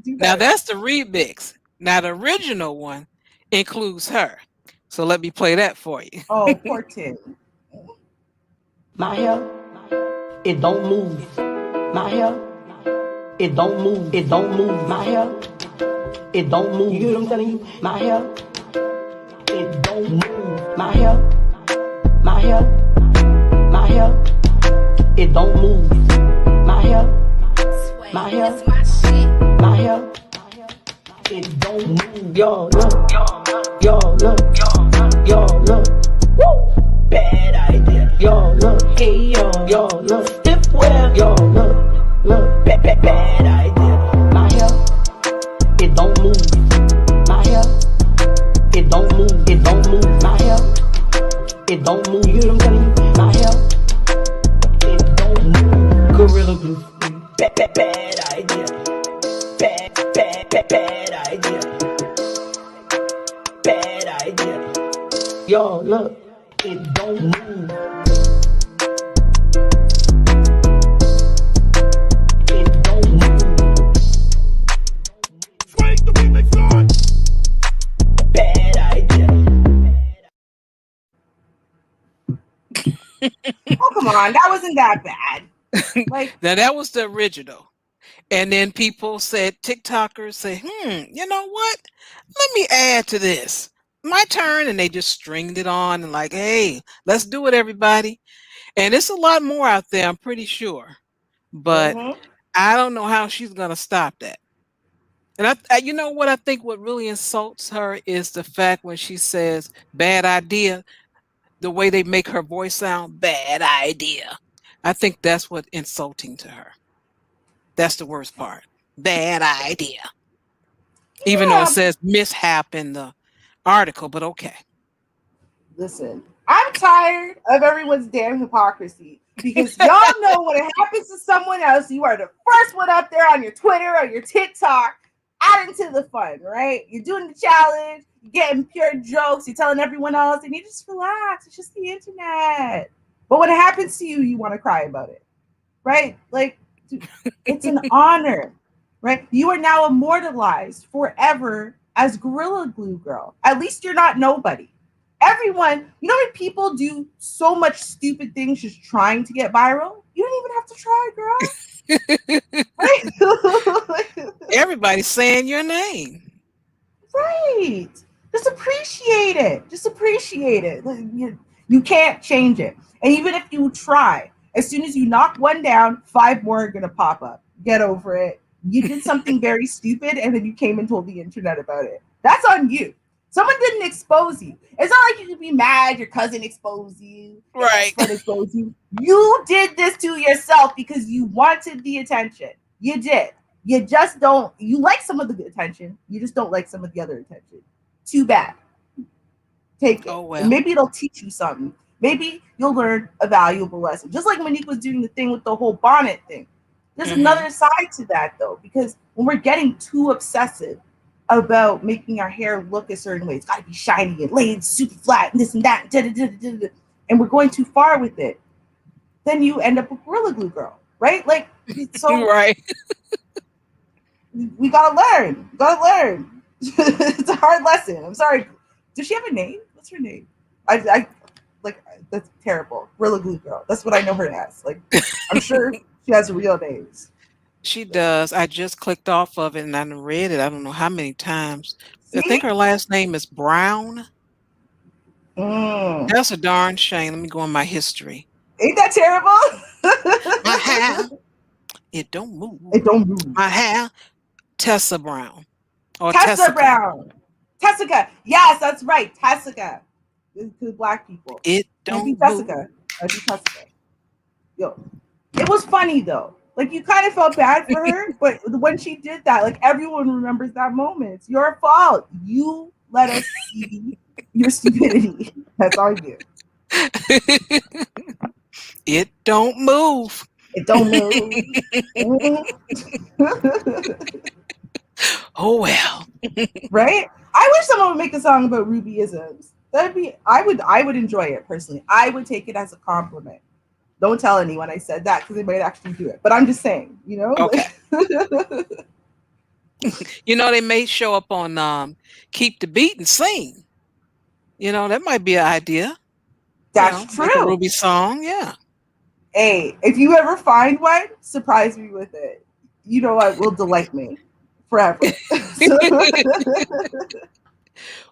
Speaker 3: do
Speaker 1: Now
Speaker 3: better.
Speaker 1: that's the remix. Now the original one includes her. So let me play that for you.
Speaker 3: Oh, poor Tim.
Speaker 10: My hair, it don't move. My hair, it don't move. It don't move. My hair, it don't move. You hear what I'm telling you? My hair, it don't move. My hair, my hair, my hair, it don't move. My hair, my hair, my hair, it don't move. Yo, look, yo, look, yo, look. Woo! Bad idea. Yo, look, hey, yo, look. Stiff well, yo, look, bad idea. My hair, it don't move. My hair, it don't move. It don't move. My hair, it don't move. You hear what I'm telling you? My hair, it don't move. Gorilla glue. Bad idea. Bad idea. Bad idea. Yo, look, it don't move. It don't move.
Speaker 2: Break the remix on.
Speaker 10: Bad idea.
Speaker 3: Oh, come on, that wasn't that bad. Like,
Speaker 1: Now that was the original. And then people said, TikTokers say, you know what? Let me add to this. My turn. And they just stringed it on and like, hey, let's do it, everybody. And it's a lot more out there, I'm pretty sure. But I don't know how she's going to stop that. And you know what I think what really insults her is the fact when she says bad idea, the way they make her voice sound, bad idea. I think that's what's insulting to her. That's the worst part. Bad idea. Even though it says mishap in the article, but okay.
Speaker 3: Listen, I'm tired of everyone's damn hypocrisy because y'all know when it happens to someone else, you are the first one up there on your Twitter or your TikTok, adding to the fun, right? You're doing the challenge, you're getting pure jokes, you're telling everyone else, and you just relax. It's just the internet. But when it happens to you, you want to cry about it, right? Like, it's an honor, right? You are now immortalized forever as Gorilla Glue Girl. At least you're not nobody. Everyone, when people do so much stupid things just trying to get viral, you don't even have to try, girl. Right?
Speaker 1: Everybody's saying your name.
Speaker 3: Right. Just appreciate it. Just appreciate it. You can't change it. And even if you try, as soon as you knock one down, 5 more are going to pop up. Get over it. You did something very stupid and then you came and told the internet about it. That's on you. Someone didn't expose you. It's not like you could be mad your cousin exposed you.
Speaker 1: Right.
Speaker 3: Your exposed you. You did this to yourself because you wanted the attention. You did. You just don't. You like some of the attention. You just don't like some of the other attention. Too bad. Take it.
Speaker 1: Oh, well.
Speaker 3: And maybe it'll teach you something. Maybe you'll learn a valuable lesson. Just like Monique was doing the thing with the whole bonnet thing. There's another side to that, though, because when we're getting too obsessive about making our hair look a certain way, it's got to be shiny and laid super flat and this and that, and we're going too far with it, then you end up with Gorilla Glue Girl, right? Like, so
Speaker 1: right.
Speaker 3: We gotta learn. It's a hard lesson. I'm sorry. Does she have a name? What's her name? I like, that's terrible. Gorilla Glue Girl. That's what I know her as. Like, I'm sure she has real names.
Speaker 1: She does. I just clicked off of it and I read it. I don't know how many times.
Speaker 3: See?
Speaker 1: I think her last name is Brown. That's a darn shame. Let me go in my history.
Speaker 3: Ain't that terrible?
Speaker 1: My hair, it don't move.
Speaker 3: It don't move.
Speaker 1: My hair, Tessa Brown? Or
Speaker 3: Tessa
Speaker 1: Tessica?
Speaker 3: Brown. Tessica. Yes, that's right. Tessica. To black people.
Speaker 1: It
Speaker 3: Can't be
Speaker 1: don't move.
Speaker 3: Tessica. That'd be Tessica. Yo. It was funny though. Like you kind of felt bad for her, but when she did that, like everyone remembers that moment. It's your fault. You let us see your stupidity. That's all you.
Speaker 1: It don't move.
Speaker 3: It don't move.
Speaker 1: Oh well.
Speaker 3: Right? I wish someone would make a song about Rubyisms. That'd be I would enjoy it personally. I would take it as a compliment. Don't tell anyone I said that because they might actually do it. But I'm just saying, you know?
Speaker 1: Okay. You know, they may show up on Keep the Beat and sing. You know, that might be an idea.
Speaker 3: That's
Speaker 1: Make a
Speaker 3: true.
Speaker 1: Ruby song, yeah.
Speaker 3: Hey, if you ever find one, surprise me with it. You know what will delight me forever.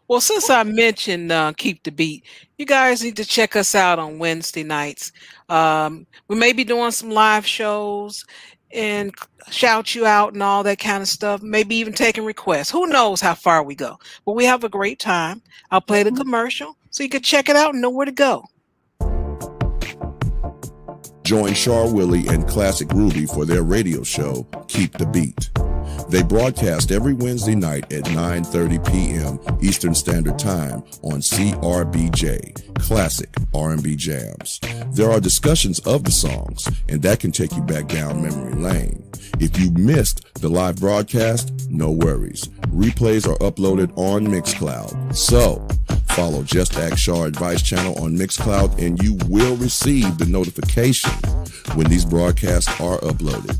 Speaker 1: Well, since I mentioned Keep the Beat, you guys need to check us out on Wednesday nights. We may be doing some live shows and shout you out and all that kind of stuff. Maybe even taking requests. Who knows how far we go? But we have a great time. I'll play the commercial so you can check it out and know where to go.
Speaker 2: Join Char Willie and Classic Ruby for their radio show, Keep the Beat. They broadcast every Wednesday night at 9:30 p.m. Eastern Standard Time on CRBJ, Classic R&B Jams. There are discussions of the songs, and that can take you back down memory lane. If you missed the live broadcast, no worries. Replays are uploaded on Mixcloud. So, follow JustAskChar Advice channel on Mixcloud, and you will receive the notification when these broadcasts are uploaded.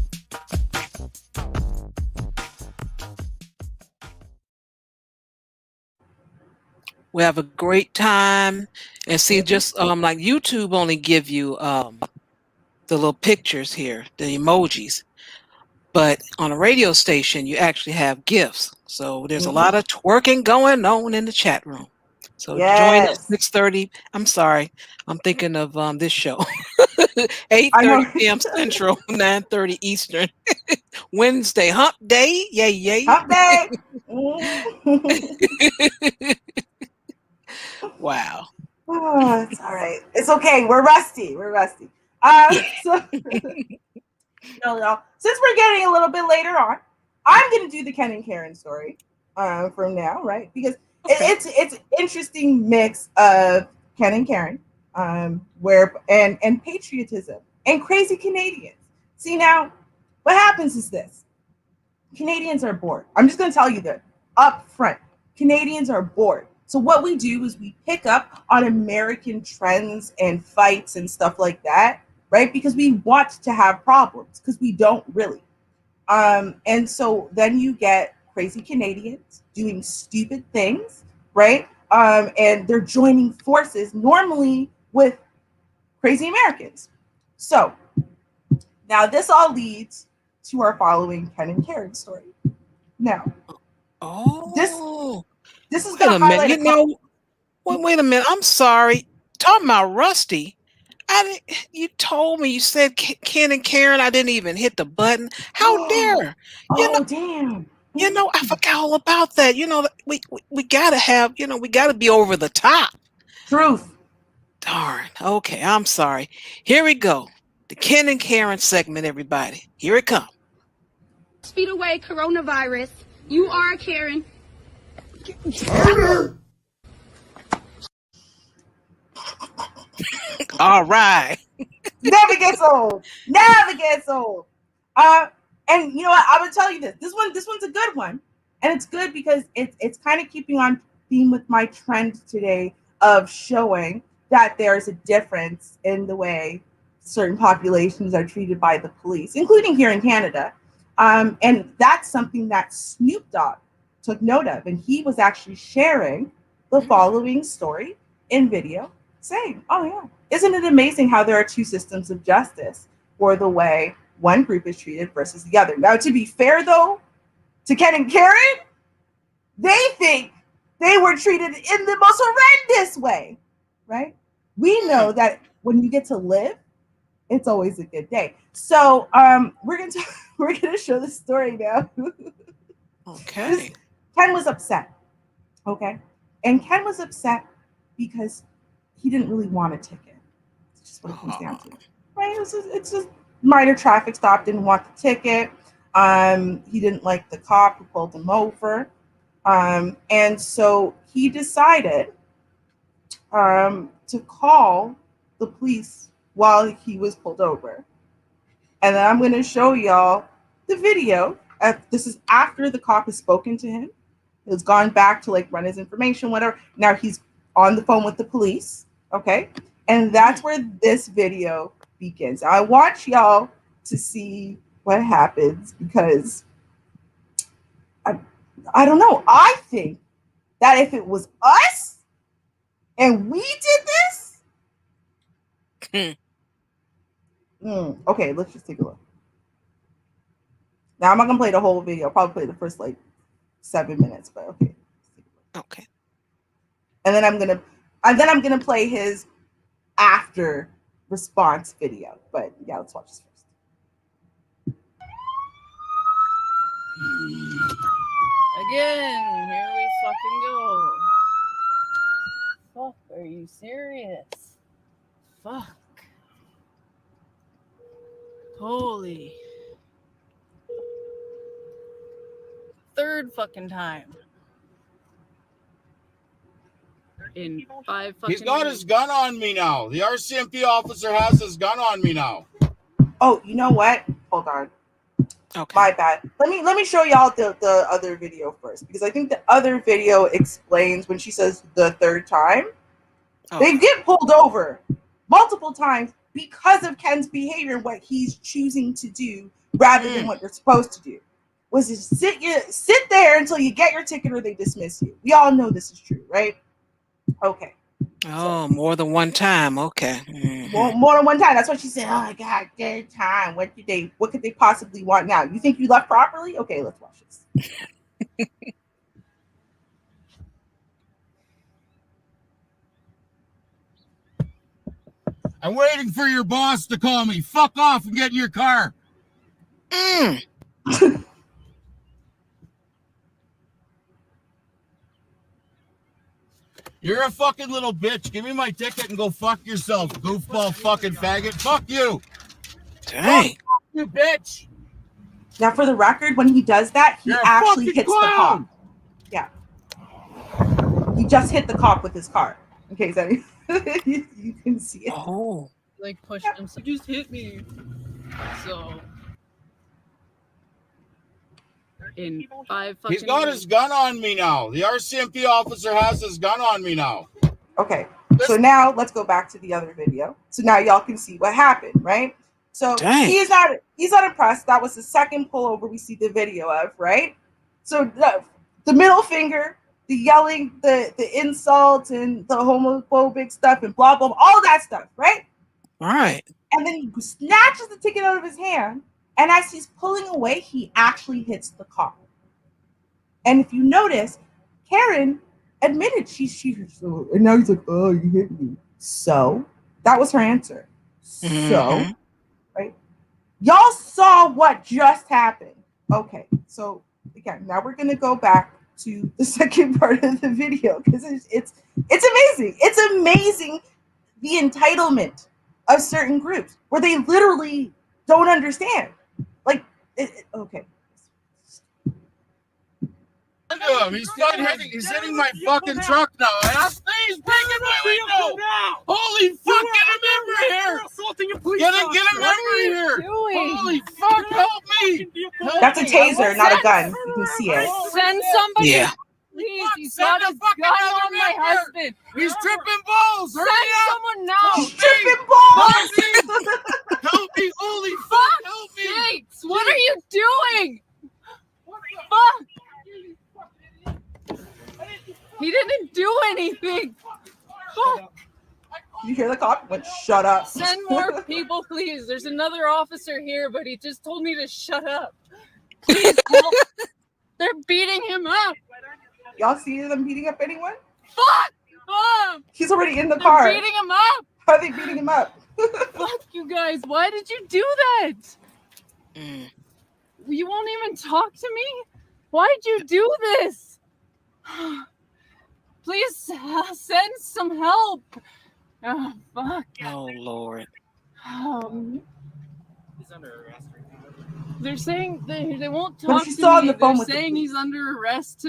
Speaker 1: We have a great time, and see, just like YouTube only give you the little pictures here, the emojis, but on a radio station you actually have gifts. So there's a lot of twerking going on in the chat room. So join us 6:30. I'm sorry, I'm thinking of this show. 8:30 p.m. Central, 9:30 Eastern. Wednesday, Hump Day. Yay, yay.
Speaker 3: Hump Day.
Speaker 1: Wow.
Speaker 3: Oh, it's all right. It's okay. We're rusty. So, no. Since we're getting a little bit later on, I'm going to do the Ken and Karen story from now, right? Because it's an interesting mix of Ken and Karen, where and patriotism and crazy Canadians. See, now what happens is this: Canadians are bored. I'm just going to tell you that up front. Canadians are bored. So what we do is we pick up on American trends and fights and stuff like that, right? Because we want to have problems, because we don't really. And so then you get crazy Canadians doing stupid things, right? And they're joining forces normally with crazy Americans. So now this all leads to our following Ken and Karen story. Now, this is going to highlight
Speaker 1: wait a minute. I'm sorry. Talking about Rusty. You told me, you said Ken and Karen. I didn't even hit the button. How dare?
Speaker 3: Damn.
Speaker 1: You know, I forgot all about that. You know, we gotta have. You know, we gotta be over the top.
Speaker 3: Truth.
Speaker 1: Darn. Okay, I'm sorry. Here we go. The Ken and Karen segment, everybody. Here it comes.
Speaker 12: Feet away, coronavirus. You are Karen.
Speaker 1: All right.
Speaker 3: Never gets old. And you know what? I would tell you this. This one's a good one, and it's good because it's kind of keeping on theme with my trend today of showing that there's a difference in the way certain populations are treated by the police, including here in Canada. And that's something that Snoop Dogg took note of, and he was actually sharing the following story in video, saying, "Oh yeah, isn't it amazing how there are two systems of justice for the way one group is treated versus the other?" Now, to be fair though, to Ken and Karen, they think they were treated in the most horrendous way, right? We know that when you get to live, it's always a good day. So we're gonna show the story now.
Speaker 1: Okay.
Speaker 3: Ken was upset. Okay. And Ken was upset because he didn't really want a ticket. It's just what it comes down to. Right? It's just minor traffic stop, didn't want the ticket. He didn't like the cop who pulled him over. And so he decided to call the police while he was pulled over. And then I'm going to show y'all the video. This is after the cop has spoken to him. He's gone back to like run his information, whatever. Now he's on the phone with the police. Okay. And that's where this video begins. I want y'all to see what happens because I don't know. I think that if it was us and we did this, okay, let's just take a look. Now I'm not gonna play the whole video. I'll probably play the first like 7 minutes, but okay.
Speaker 1: Okay.
Speaker 3: And then I'm gonna play his after response video. But yeah, let's watch this first.
Speaker 13: Again, here we fucking go. Fuck, are you serious? Fuck. Holy. Third fucking time. In 5 fucking
Speaker 14: He's got his gun on me now. The RCMP officer has his gun on me now.
Speaker 3: Oh, you know what? Hold on.
Speaker 1: Okay.
Speaker 3: My bad. Let me show y'all the other video first because I think the other video explains when she says the third time. They get pulled over multiple times because of Ken's behavior and what he's choosing to do rather than what you're supposed to do. Was to sit there until you get your ticket or they dismiss you. We all know this is true, right? Okay.
Speaker 1: Oh, more than one time. Okay.
Speaker 3: More than one time. That's what she said. Oh my God, third time. What could they possibly want now? You think you left properly? Okay, let's watch this.
Speaker 14: I'm waiting for your boss to call me. Fuck off and get in your car. You're a fucking little bitch. Give me my ticket and go fuck yourself, goofball fucking faggot. Fuck you.
Speaker 1: Dang.
Speaker 14: Fuck you, bitch.
Speaker 3: Now, for the record, when he does that, he actually hits the cop. Yeah. He just hit the cop with his car. Okay, so you can see it.
Speaker 1: Oh.
Speaker 13: like pushed him. So just hit me. So in 5 fucking
Speaker 14: He's got his gun on me now. The RCMP officer has his gun on me now.
Speaker 3: Okay, so now let's go back to the other video. So now y'all can see what happened, right? So he's not impressed. That was the second pullover we see the video of, right? So the middle finger, the yelling, the insults and the homophobic stuff and blah, blah, all that stuff, right?
Speaker 1: All right.
Speaker 3: And then he snatches the ticket out of his hand, and as he's pulling away, he actually hits the cop. And if you notice, Karen admitted and now he's like, oh, you hit me. So that was her answer. So, right? Y'all saw what just happened. Okay, so again, now we're gonna go back to the second part of the video because it's amazing. It's amazing the entitlement of certain groups where they literally don't understand. Like, okay.
Speaker 14: Look at him. He's hitting my fucking truck now. He's breaking my window. Holy fuck, get him over here. Get him over here. Holy fuck, help me.
Speaker 3: That's a taser, not a gun. You can see it.
Speaker 13: Send somebody.
Speaker 1: Yeah.
Speaker 13: Please, he's got a gun on my husband.
Speaker 14: He's tripping balls.
Speaker 13: Send someone now.
Speaker 3: He's tripping balls.
Speaker 14: Help me. Holy fuck, help me.
Speaker 13: Sakes, what are you doing? Fuck. He didn't do anything. Fuck.
Speaker 3: You hear the cop? Went, shut up.
Speaker 13: Send more people, please. There's another officer here, but he just told me to shut up. Please help. They're beating him up.
Speaker 3: Y'all see them beating up anyone?
Speaker 13: Fuck!
Speaker 3: He's already in the car.
Speaker 13: They're beating him up.
Speaker 3: How are they beating him up?
Speaker 13: Fuck you guys. Why did you do that? You won't even talk to me? Why'd you do this? Please send some help. Oh, fuck.
Speaker 1: Oh, Lord.
Speaker 15: He's under arrest right now.
Speaker 13: They're saying they won't
Speaker 3: But
Speaker 13: talk
Speaker 3: she's
Speaker 13: to
Speaker 3: still on
Speaker 13: me.
Speaker 3: the phone
Speaker 13: They're
Speaker 3: with the
Speaker 13: saying
Speaker 3: police.
Speaker 13: he's under arrest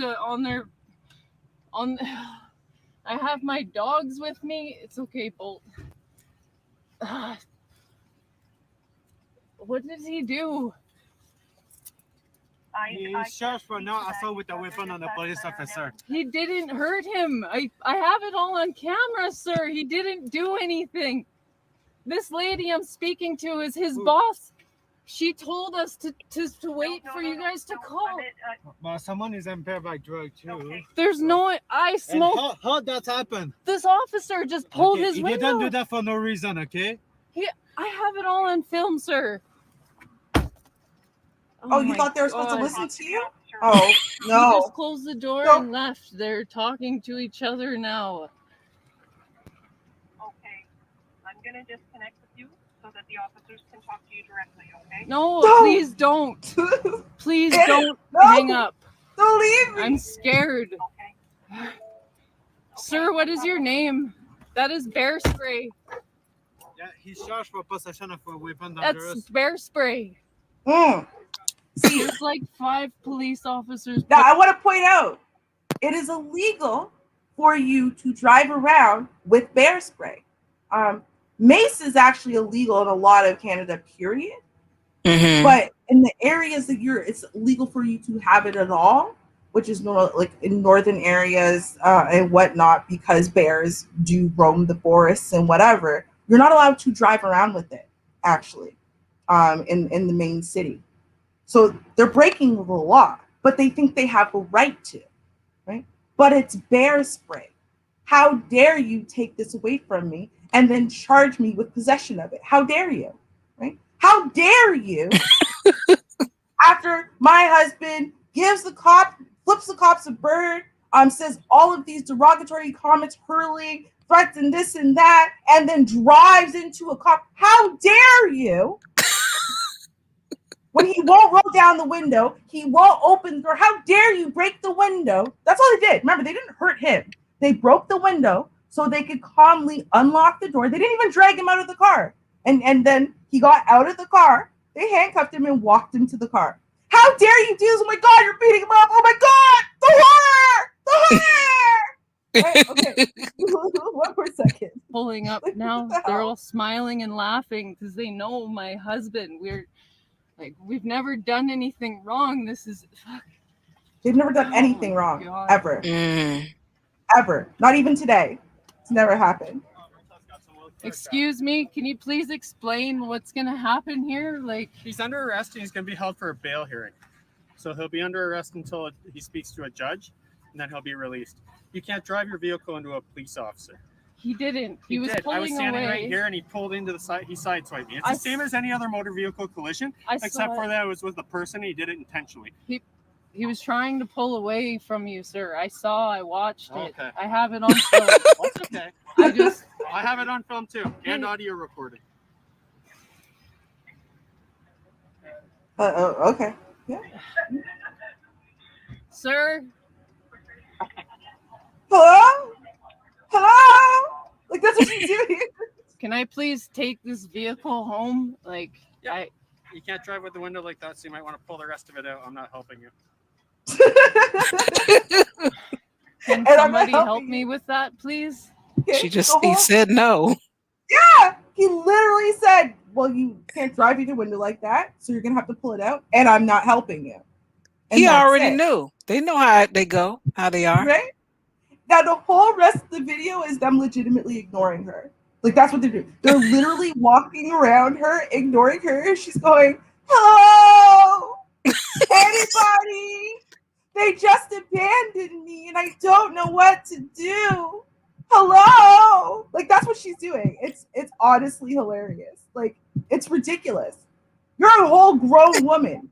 Speaker 13: on. I have my dogs with me. It's okay, Bolt. What did he do?
Speaker 15: He's charged for no assault with a weapon on a police officer.
Speaker 13: He didn't hurt him. I have it all on camera, sir. He didn't do anything. This lady I'm speaking to is his boss. She told us to wait for you guys to call.
Speaker 15: But someone is impaired by drug too.
Speaker 13: There's no. I smoked.
Speaker 15: How that happened?
Speaker 13: This officer just pulled his
Speaker 15: He
Speaker 13: window.
Speaker 15: didn't do that for no reason, okay?
Speaker 13: I have it all on film, sir.
Speaker 3: Oh, you
Speaker 13: my
Speaker 3: thought they were supposed to
Speaker 13: God.
Speaker 3: listen to you? Oh,
Speaker 13: He
Speaker 3: no.
Speaker 13: just closed the door
Speaker 3: No.
Speaker 13: and left. They're talking to each other now.
Speaker 16: Okay, I'm gonna disconnect with you so that the officers can talk to you directly, okay?
Speaker 13: No,
Speaker 3: No.
Speaker 13: please don't. Please
Speaker 3: Get it.
Speaker 13: don't
Speaker 3: No.
Speaker 13: hang up.
Speaker 3: Don't leave me.
Speaker 13: I'm scared. Sir, what is your name? That is bear spray.
Speaker 15: Yeah, he's charged for possession of a weapon
Speaker 13: That's
Speaker 15: dangerous.
Speaker 13: bear spray.
Speaker 3: See,
Speaker 13: There's like 5 police officers.
Speaker 3: now I want to point out, it is illegal for you to drive around with bear spray. Mace is actually illegal in a lot of Canada, period.
Speaker 1: Mhm.
Speaker 3: But in the areas that it's illegal for you to have it at all, which is like in northern areas and whatnot, because bears do roam the forests and whatever. You're not allowed to drive around with it, actually, in the main city. So they're breaking the law, but they think they have a right to, right? But it's bear spray. How dare you take this away from me and then charge me with possession of it? How dare you, right? How dare you, after my husband flips the cops a bird, says all of these derogatory comments, hurling, threats, and this and that, and then drives into a cop. How dare you? When he won't roll down the window, he won't open the door. How dare you break the window? That's all they did. Remember, they didn't hurt him. They broke the window so they could calmly unlock the door. They didn't even drag him out of the car. And then he got out of the car. They handcuffed him and walked him to the car. How dare you do this? Oh my God, you're beating him up. Oh my God, the horror! The horror! Right, okay. One more second.
Speaker 13: Pulling up now. They're all smiling and laughing because they know my husband. We've never done anything wrong. This is.
Speaker 3: They've never done anything wrong, ever. Ever. Not even today. It's never happened.
Speaker 13: Excuse me, can you please explain what's gonna happen here?
Speaker 15: He's under arrest and he's gonna be held for a bail hearing. So he'll be under arrest until he speaks to a judge, and then he'll be released. You can't drive your vehicle into a police officer.
Speaker 13: He didn't. He was
Speaker 15: did.
Speaker 13: pulling
Speaker 15: I was standing
Speaker 13: away.
Speaker 15: right here and he pulled into the side. He sideswiped me. It's the same as any other motor vehicle collision, except for that it was with the person. He did it intentionally.
Speaker 13: He was trying to pull away from you, sir. I watched it.
Speaker 15: Okay.
Speaker 13: I have it on film.
Speaker 15: That's okay. I have it on film too, and audio recording.
Speaker 3: Okay. Yeah.
Speaker 13: Sir?
Speaker 3: Hello? Hello? Like, that's what she's doing.
Speaker 13: Can I please take this vehicle home?
Speaker 15: You can't drive with the window like that, so you might want to pull the rest of it out. I'm not helping you.
Speaker 13: Can
Speaker 3: And I'm not
Speaker 13: somebody help
Speaker 3: helping
Speaker 13: me with that, please?
Speaker 1: He said no.
Speaker 3: Yeah, he literally said, well, you can't drive through the window like that, so you're going to have to pull it out, and I'm not helping you. And
Speaker 1: He
Speaker 3: that's
Speaker 1: already
Speaker 3: it.
Speaker 1: knew. They know how they go, how they are.
Speaker 3: Right? Now, the whole rest of the video is them legitimately ignoring her. Like, that's what they're doing. They're literally walking around her, ignoring her. She's going, hello, anybody? They just abandoned me, and I don't know what to do. Hello? Like, that's what she's doing. It's honestly hilarious. Like, it's ridiculous. You're a whole grown woman,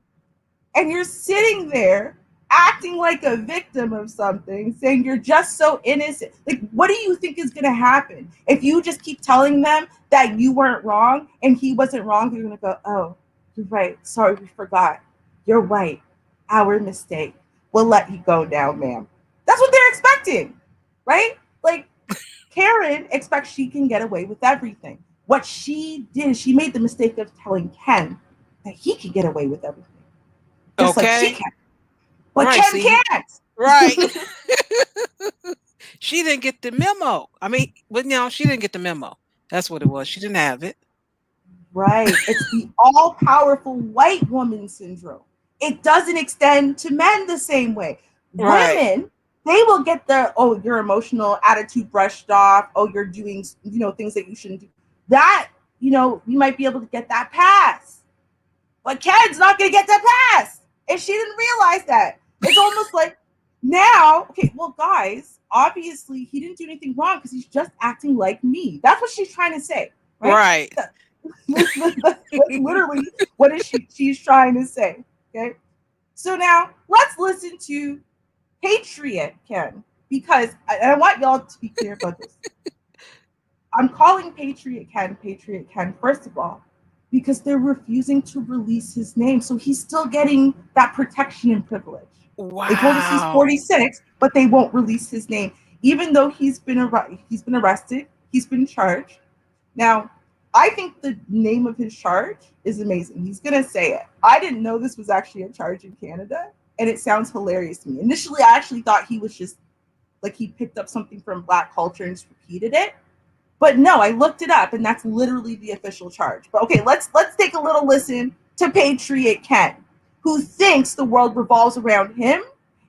Speaker 3: and you're sitting there acting like a victim of something, saying you're just so innocent. Like, what do you think is going to happen if you just keep telling them that you weren't wrong and he wasn't wrong? They're going to go, oh, you're right. Sorry, we forgot. You're right. Our mistake. will let you go now, ma'am. That's what they're expecting, right? Like, Karen expects she can get away with everything. What she did is she made the mistake of telling Ken that he can get away with everything, just like she can. But
Speaker 1: Right,
Speaker 3: Ken
Speaker 1: see,
Speaker 3: can't.
Speaker 1: right. She didn't get the memo. I mean, but no, she didn't get the memo. That's what it was. She didn't have it.
Speaker 3: Right. It's the all powerful white woman syndrome. It doesn't extend to men the same way.
Speaker 1: Right.
Speaker 3: Women, they will get the, oh, your emotional attitude brushed off. Oh, you're doing, things that you shouldn't do. That, you might be able to get that pass. But Ken's not going to get that pass. And she didn't realize that. It's almost like now, okay, well, guys, obviously he didn't do anything wrong because he's just acting like me. That's what she's trying to say. Right. That's literally what she's trying to say. Okay. So now let's listen to Patriot Ken, because I want y'all to be clear about this. I'm calling Patriot Ken, first of all, because they're refusing to release his name. So he's still getting that protection and privilege.
Speaker 1: Wow.
Speaker 3: They told us he's 46, but they won't release his name, even though he's been arrested, he's been charged. Now, I think the name of his charge is amazing. He's going to say it. I didn't know this was actually a charge in Canada, and it sounds hilarious to me. Initially, I actually thought he was just like he picked up something from Black culture and just repeated it. But no, I looked it up, and that's literally the official charge. But okay, let's take a little listen to Patriot Ken, who thinks the world revolves around him,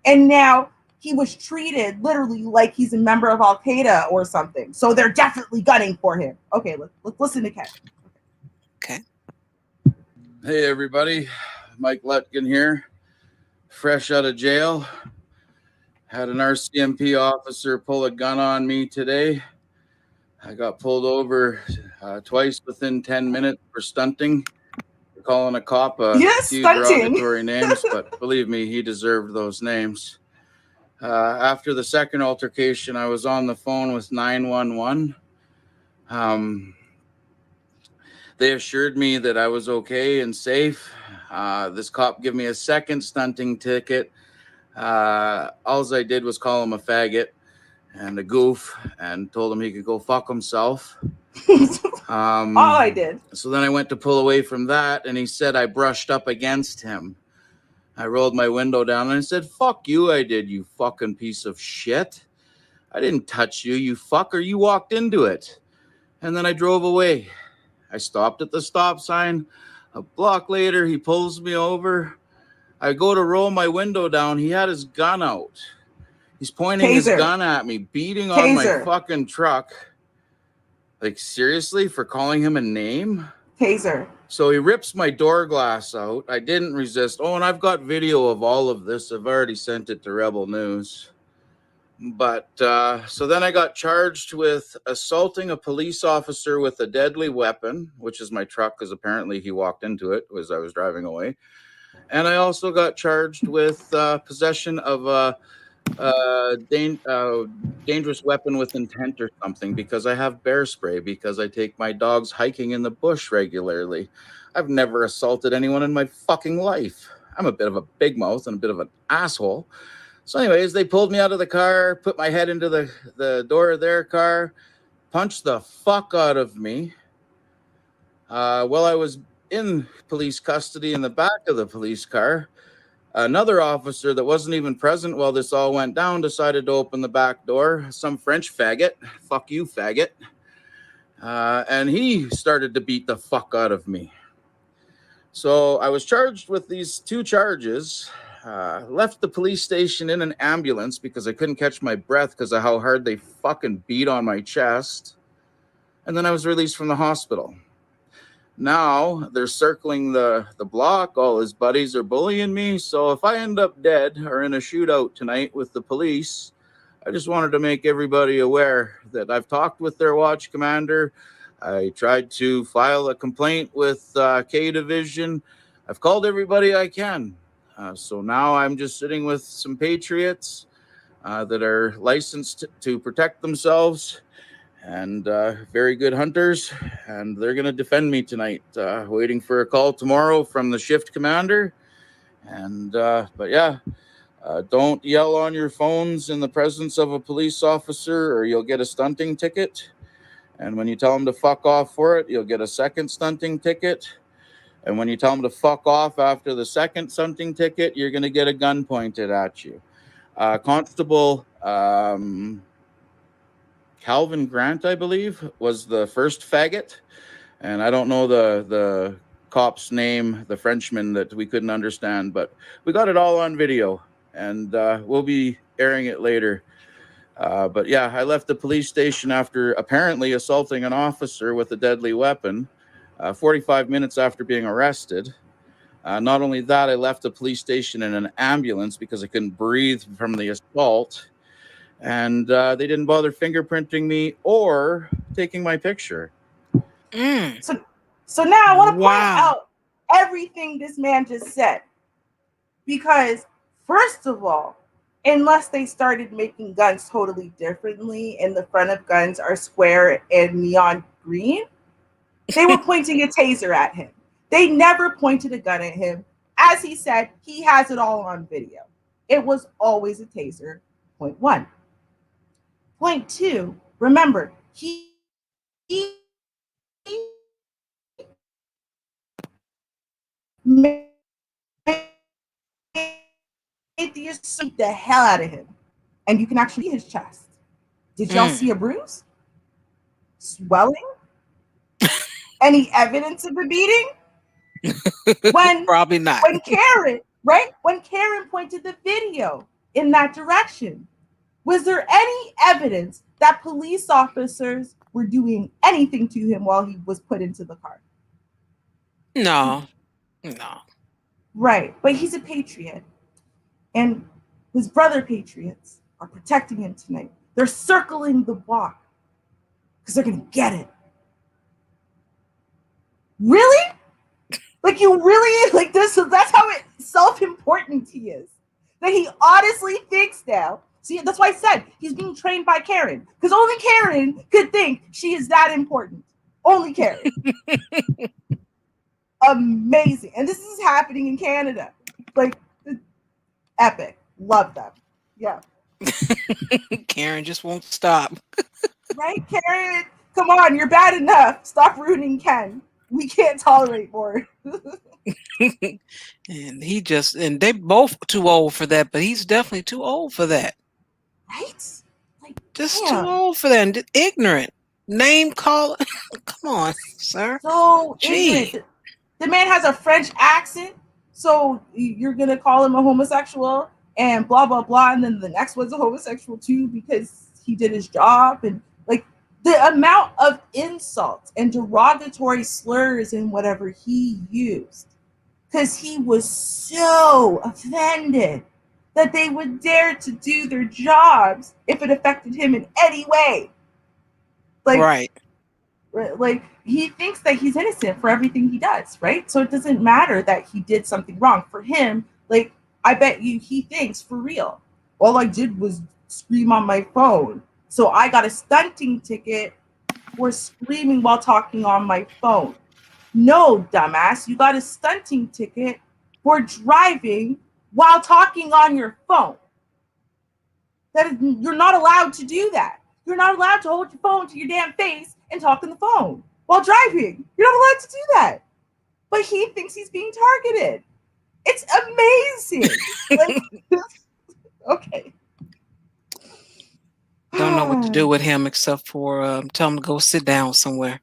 Speaker 3: and now he was treated literally like he's a member of Al Qaeda or something. So they're definitely gunning for him. Okay, let's listen to Ken.
Speaker 1: Okay.
Speaker 14: Hey, everybody. Mike Lutkin here, fresh out of jail. Had an RCMP officer pull a gun on me today. I got pulled over twice within 10 minutes for stunting. We're calling a cop a few derogatory names, but believe me, he deserved those names. After the second altercation, I was on the phone with 911. They assured me that I was okay and safe. This cop gave me a second stunting ticket. All I did was call him a faggot and a goof and told him he could go fuck himself.
Speaker 3: All I did.
Speaker 14: So then I went to pull away from that, and he said I brushed up against him. I rolled my window down and I said, fuck you, I did, you fucking piece of shit. I didn't touch you, you fucker. You walked into it. And then I drove away. I stopped at the stop sign. A block later, he pulls me over. I go to roll my window down. He had his gun out. He's pointing his gun at me, beating on my fucking truck. Like, seriously, for calling him a name?
Speaker 3: Taser.
Speaker 14: So he rips my door glass out. I didn't resist. Oh, and I've got video of all of this. I've already sent it to Rebel News. But so then I got charged with assaulting a police officer with a deadly weapon, which is my truck, because apparently he walked into it as I was driving away. And I also got charged with possession of a dangerous weapon with intent or something, because I have bear spray, because I take my dogs hiking in the bush regularly. I've never assaulted anyone in my fucking life. I'm a bit of a big mouth and a bit of an asshole. So anyways, they pulled me out of the car, put my head into the door of their car, punched the fuck out of me. While I was in police custody in the back of the police car, another officer that wasn't even present while this all went down decided to open the back door. Some French faggot. Fuck you, faggot. And he started to beat the fuck out of me. So I was charged with these two charges. Left the police station in an ambulance because I couldn't catch my breath because of how hard they fucking beat on my chest. And then I was released from the hospital. Now they're circling the block. All his buddies are bullying me. So if I end up dead or in a shootout tonight with the police, I just wanted to make everybody aware that I've talked with their watch commander. I tried to file a complaint with K Division. I've called everybody I can. So now I'm just sitting with some patriots that are licensed to protect themselves and very good hunters, and they're going to defend me tonight. Waiting for a call tomorrow from the shift commander. And but yeah, Don't yell on your phones in the presence of a police officer or you'll get a stunting ticket. And when you tell them to fuck off for it, you'll get a second stunting ticket. And when you tell them to fuck off after the second stunting ticket, you're going to get a gun pointed at you. Constable Calvin Grant, I believe, was the first faggot. And I don't know the cop's name, the Frenchman that we couldn't understand, but we got it all on video, and we'll be airing it later. But yeah, I left the police station after apparently assaulting an officer with a deadly weapon, 45 minutes after being arrested. Not only that, I left the police station in an ambulance because I couldn't breathe from the assault. And they didn't bother fingerprinting me or taking my picture.
Speaker 3: So now I want to point out everything this man just said. Because, first of all, unless they started making guns totally differently and the front of guns are square and neon green, they were pointing a taser at him. They never pointed a gun at him. As he said, he has it all on video. It was always a taser, point one. Point two, remember, he made the hell out of him. And you can actually see his chest. Did y'all see a bruise? Swelling? Any evidence of a beating?
Speaker 1: Probably not.
Speaker 3: When Karen pointed the video in that direction, was there any evidence that police officers were doing anything to him while he was put into the car?
Speaker 1: No.
Speaker 3: Right, but he's a patriot. And his brother patriots are protecting him tonight. They're circling the block because they're going to get it. Really? Like, you really, like this, that's how self-important he is. That he honestly thinks now. See, that's why I said he's being trained by Karen. Because only Karen could think she is that important. Only Karen. Amazing. And this is happening in Canada. Like, epic. Love them. Yeah.
Speaker 1: Karen just won't stop.
Speaker 3: Right, Karen? Come on, you're bad enough. Stop ruining Ken. We can't tolerate more.
Speaker 1: And they both too old for that, but he's definitely too old for that.
Speaker 3: Right? Like,
Speaker 1: just too old for that. And ignorant. Name call. Come on, sir.
Speaker 3: So ignorant. The man has a French accent, so you're gonna call him a homosexual and blah blah blah, and then the next one's a homosexual too because he did his job. And like the amount of insults and derogatory slurs and whatever he used, because he was so offended that they would dare to do their jobs if it affected him in any way. Like, like he thinks that he's innocent for everything he does, right? So it doesn't matter that he did something wrong. For him, like, I bet you he thinks for real, all I did was scream on my phone. So I got a stunting ticket for screaming while talking on my phone. No, dumbass, you got a stunting ticket for driving while talking on your phone. You're not allowed to do that. You're not allowed to hold your phone to your damn face and talk on the phone while driving. You're not allowed to do that. But he thinks he's being targeted. It's amazing. Like, okay.
Speaker 1: Don't know what to do with him except for tell him to go sit down somewhere.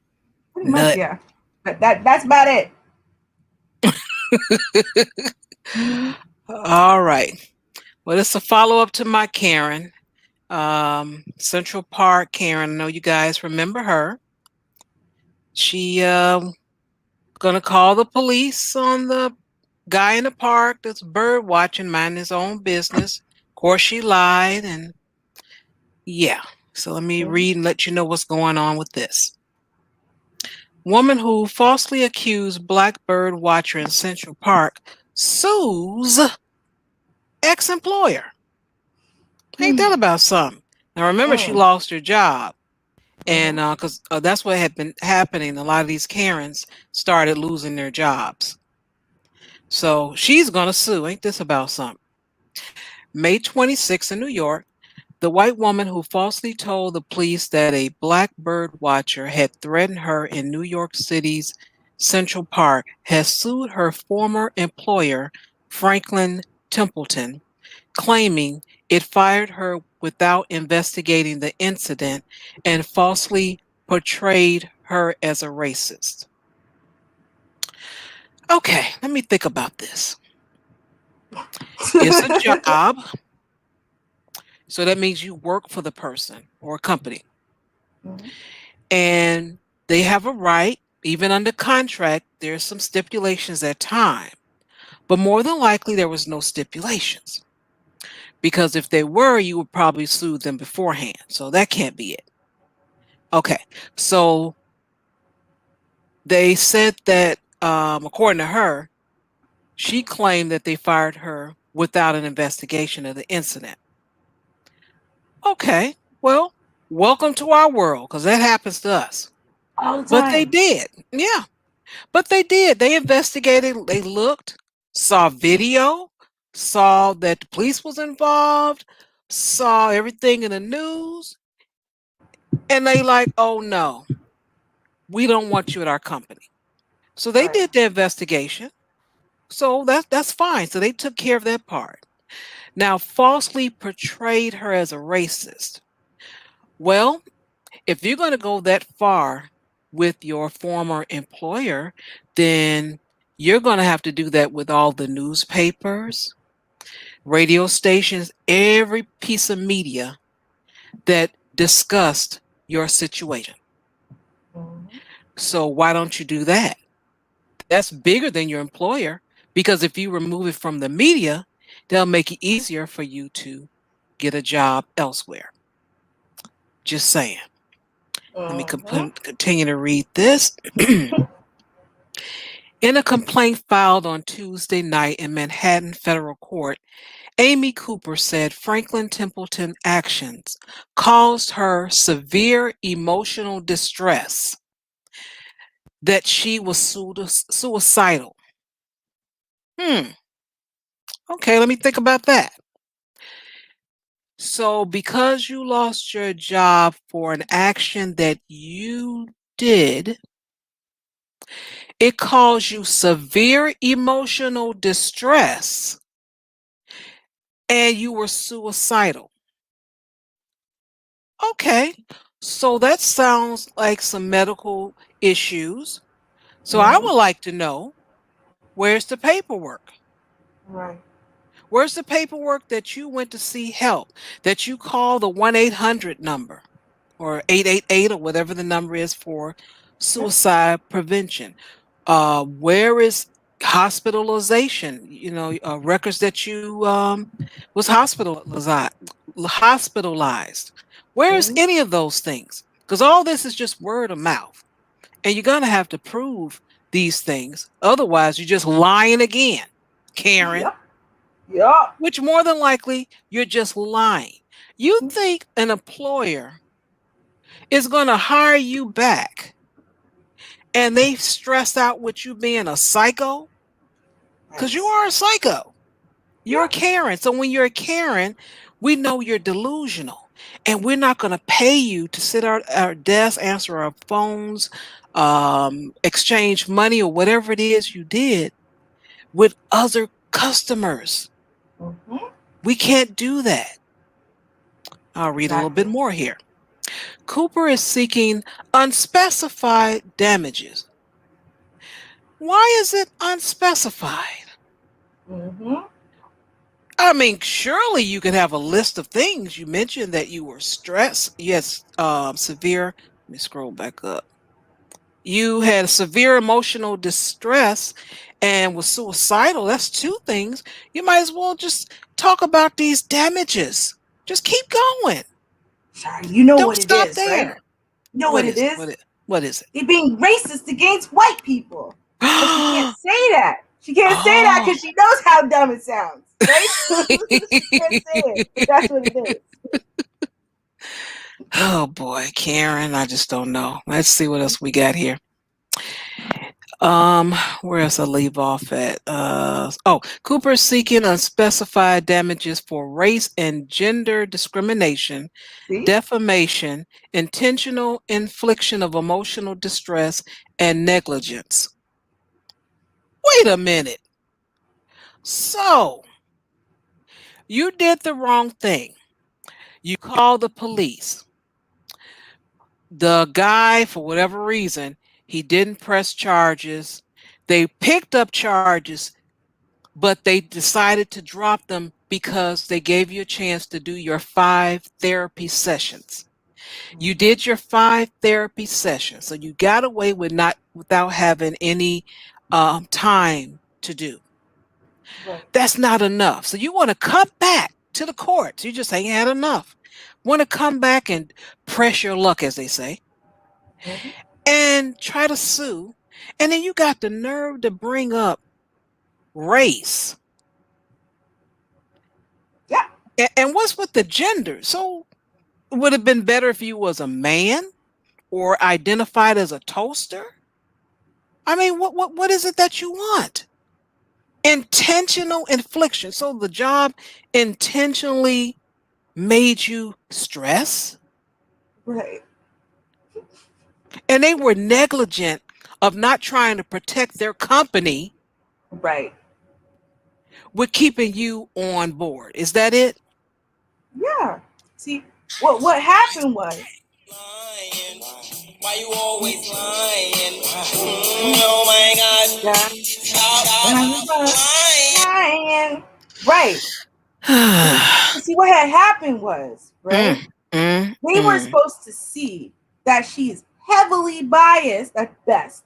Speaker 3: Pretty much, yeah. That's about it.
Speaker 1: All right. Well, it's a follow-up to my Karen. Central Park Karen. I know you guys remember her. She gonna call the police on the guy in the park that's bird watching, minding his own business. Of course, she lied, and yeah. So let me read and let you know what's going on with this. Woman who falsely accused black bird watcher in Central Park sues ex-employer. Ain't that about something? Now remember, she lost her job, and because that's what had been happening. A lot of these Karens started losing their jobs. So she's gonna sue. Ain't this about something? May 26 in New York, the white woman who falsely told the police that a black bird watcher had threatened her in New York City's Central Park has sued her former employer, Franklin Templeton, claiming it fired her without investigating the incident and falsely portrayed her as a racist. Okay, let me think about this. It's a job. So that means you work for the person or a company.
Speaker 3: Mhm.
Speaker 1: And they have a right, even under contract, there's some stipulations at time. But more than likely, there was no stipulations. Because if they were, you would probably sue them beforehand. So that can't be it. Okay, so they said that, according to her, she claimed that they fired her without an investigation of the incident. Okay, well, welcome to our world, because that happens to us.
Speaker 3: All the
Speaker 1: But they
Speaker 3: time.
Speaker 1: did. Yeah, but they did. They investigated, they looked, saw video, saw that the police was involved, saw everything in the news, and they like, oh no, we don't want you at our company. So they
Speaker 3: Right.
Speaker 1: did the investigation. So that's fine. So they took care of that part. Now, falsely portrayed her as a racist. Well, if you're going to go that far with your former employer, then you're going to have to do that with all the newspapers, radio stations, every piece of media that discussed your situation.
Speaker 3: Mhm.
Speaker 1: So why don't you do that? That's bigger than your employer, because if you remove it from the media, they'll make it easier for you to get a job elsewhere. Just saying. Let me
Speaker 3: Mhm.
Speaker 1: continue to read this. In a complaint filed on Tuesday night in Manhattan Federal Court, Amy Cooper said Franklin Templeton actions caused her severe emotional distress, that she was suicidal. Okay, let me think about that. So, because you lost your job for an action that you did, it caused you severe emotional distress and you were suicidal. Okay, so that sounds like some medical issues. So I
Speaker 3: Mhm.
Speaker 1: would like to know, where's the paperwork?
Speaker 3: Right.
Speaker 1: Where's the paperwork that you went to see help, that you call the 1-800 number or 888 or whatever the number is for
Speaker 3: Yep.
Speaker 1: suicide prevention? Where is hospitalization? Records that you was hospitalized. Where is
Speaker 3: Mhm.
Speaker 1: any of those things? Because all this is just word of mouth, and you're gonna have to prove these things. Otherwise, you're just lying again, Karen.
Speaker 3: Yep. Yep.
Speaker 1: Which more than likely you're just lying. You think an employer is gonna hire you back and they stressed out with you being a psycho? Because you
Speaker 3: Right.
Speaker 1: are a psycho. You're a
Speaker 3: Yep.
Speaker 1: Karen. So when you're a Karen, we know you're delusional. And we're not going to pay you to sit at our desk, answer our phones, exchange money or whatever it is you did with other customers.
Speaker 3: Mhm.
Speaker 1: We can't do that. I'll read a little bit
Speaker 3: Exactly.
Speaker 1: more here. Cooper is seeking unspecified damages. Why is it unspecified?
Speaker 3: Mhm.
Speaker 1: I mean, surely you could have a list of things. You mentioned that you were stressed. Yes, severe. Let me scroll back up. You had severe emotional distress and was suicidal. That's two things. You might as well just talk about these damages. Just keep going.
Speaker 3: Sorry, you know
Speaker 1: Don't
Speaker 3: what it
Speaker 1: stop
Speaker 3: is, right?
Speaker 1: there.
Speaker 3: You know
Speaker 1: What
Speaker 3: what it
Speaker 1: is it?
Speaker 3: is?
Speaker 1: What is
Speaker 3: You're being racist against white people. But she can't
Speaker 1: it?
Speaker 3: say that. She can't say that
Speaker 1: Oh.
Speaker 3: because she knows how dumb it sounds, right? She can't say it, but that's what it is.
Speaker 1: Oh boy, Karen, I just don't know. Let's see what else we got here. Where else I leave off at? Cooper seeking unspecified damages for race and gender discrimination,
Speaker 3: See?
Speaker 1: defamation, intentional infliction of emotional distress, and negligence. Wait a minute. So, you did the wrong thing. You called the police. The guy, for whatever reason, he didn't press charges. They picked up charges, but they decided to drop them because they gave you a chance to do your 5 therapy sessions. You did your 5 therapy sessions, so you got away with without having any time to do.
Speaker 3: Right.
Speaker 1: That's not enough. So you want to come back to the courts. You just ain't had enough. Want to come back and press your luck, as they say, and try to sue. And then you got the nerve to bring up race.
Speaker 3: Yeah.
Speaker 1: And what's with the gender? So it would have been better if you was a man or identified as a toaster. I mean, what is it that you want? Intentional infliction. So the job intentionally made you stress?
Speaker 3: Right.
Speaker 1: And they were negligent of not trying to protect their company.
Speaker 3: Right.
Speaker 1: With keeping you on board. Is that it?
Speaker 3: Yeah. See, what happened was.
Speaker 10: Why you always lying? Oh my God.
Speaker 3: Lying. Right. See, what had happened was, right? They were supposed to see that she is heavily biased at best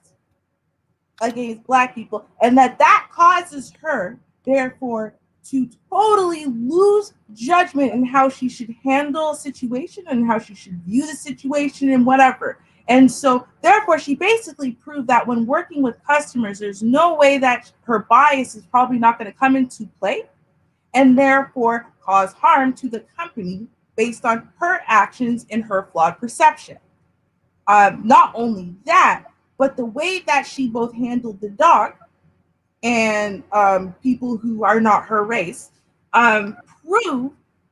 Speaker 3: against Black people, and that causes her, therefore, to totally lose judgment in how she should handle a situation and how she should view the situation and whatever. And so, therefore, she basically proved that when working with customers, there's no way that her bias is probably not going to come into play, and therefore cause harm to the company based on her actions and her flawed perception. Not only that, but the way that she both handled the dog and people who are not her race prove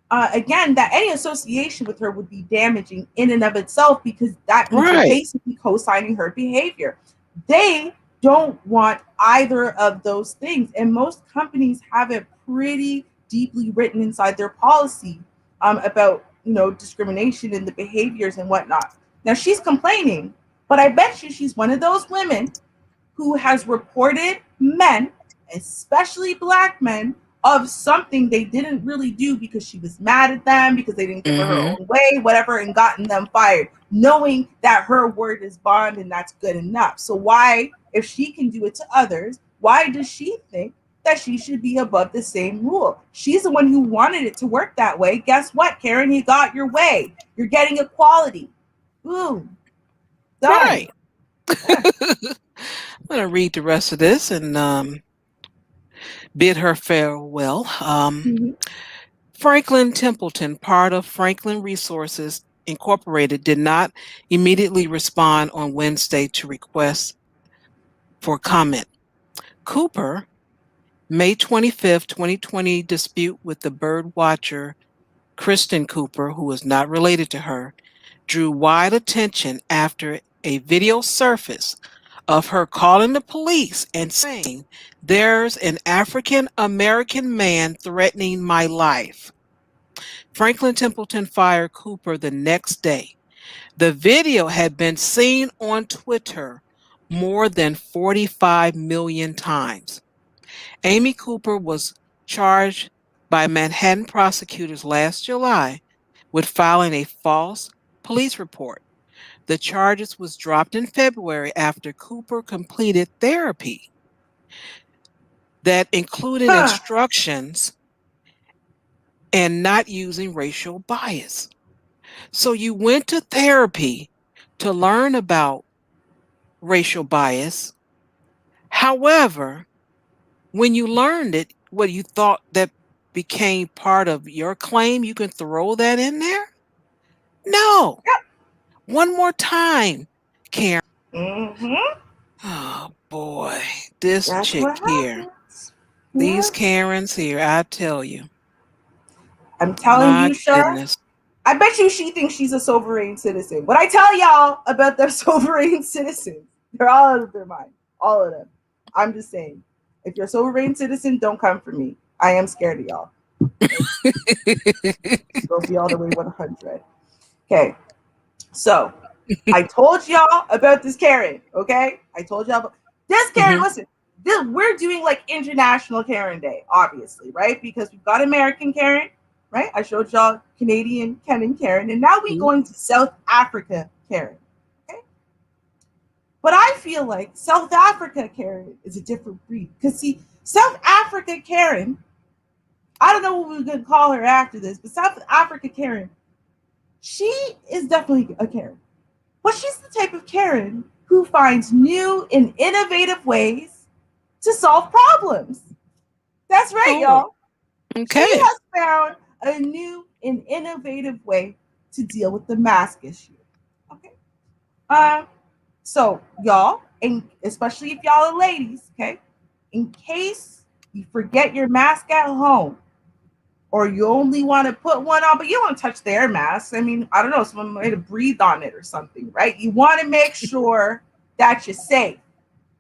Speaker 3: again that any association with her would be damaging in and of itself, because that means you're basically co-signing her behavior. They don't want either of those things, and most companies have it pretty deeply written inside their policy about discrimination and the behaviors and whatnot. Now she's complaining, but I bet you she's one of those women who has reported men, especially Black men, of something they didn't really do because she was mad at them, because they didn't give her her own way, whatever, and gotten them fired, knowing that her word is bond and that's good enough. So why, if she can do it to others, why does she think that she should be above the same rule? She's the one who wanted it to work that way. Guess what, Karen? You got your way. You're getting equality. Boom. Done.
Speaker 1: Right. I'm going to read the rest of this and bid her farewell. Franklin Templeton, part of Franklin Resources Incorporated, did not immediately respond on Wednesday to requests for comment. Cooper, May 25th, 2020 dispute with the bird watcher Kristen Cooper, who is not related to her, drew wide attention after a video surfaced of her calling the police and saying, "There's an African American man threatening my life." Franklin Templeton fired Cooper the next day. The video had been seen on Twitter more than 45 million times. Amy Cooper was charged by Manhattan prosecutors last July with filing a false police report. The charges was dropped in February after Cooper completed therapy that included instructions and not using racial bias. So you went to therapy to learn about racial bias. However, when you learned it, what you thought that became part of your claim, you can throw that in there? No. One more time, Karen. boy, this
Speaker 3: That's
Speaker 1: chick
Speaker 3: what
Speaker 1: here,
Speaker 3: happens.
Speaker 1: these
Speaker 3: Yeah.
Speaker 1: Karens here, I tell you.
Speaker 3: I'm telling
Speaker 1: My
Speaker 3: you, sure.
Speaker 1: goodness.
Speaker 3: I bet you she thinks she's a sovereign citizen. What I tell y'all about the sovereign citizens, they're all out of their mind. All of them. I'm just saying. If you're a sovereign citizen, don't come for me. I am scared of y'all. Don't be all the way 100. Okay. So I told y'all about this Karen. Okay. I told y'all about this Karen.
Speaker 1: Mhm.
Speaker 3: Listen, we're doing like International Karen Day, obviously, right? Because we've got American Karen, right? I showed y'all Canadian Ken and Karen, and now we're going to South Africa Karen. Okay. But I feel like South Africa Karen is a different breed. Because see, South Africa Karen, I don't know what we're gonna call her after this, but South Africa Karen, she is definitely a Karen. But she's the type of Karen who finds new and innovative ways to solve problems. That's right, y'all. She
Speaker 1: Okay.
Speaker 3: has found a new and innovative way to deal with the mask issue. Okay. So y'all, and especially if y'all are ladies, okay, in case you forget your mask at home, or you only want to put one on, but you don't want to touch their mask. I mean, I don't know, someone might have breathed on it or something, right? You want to make sure that you're safe.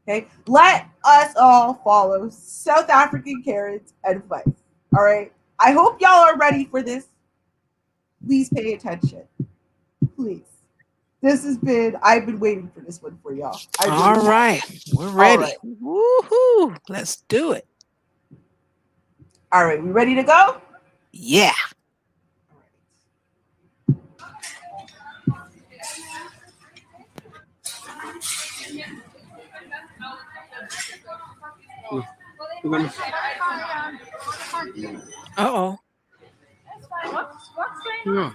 Speaker 3: Okay, let us all follow South African Karen's advice. All right, I hope y'all are ready for this. Please pay attention. Please. I've been waiting for this one for y'all.
Speaker 1: All right. We're ready. Woohoo. Let's do it.
Speaker 3: All right, we ready to go?
Speaker 1: Yeah. Uh-oh.
Speaker 14: Yeah.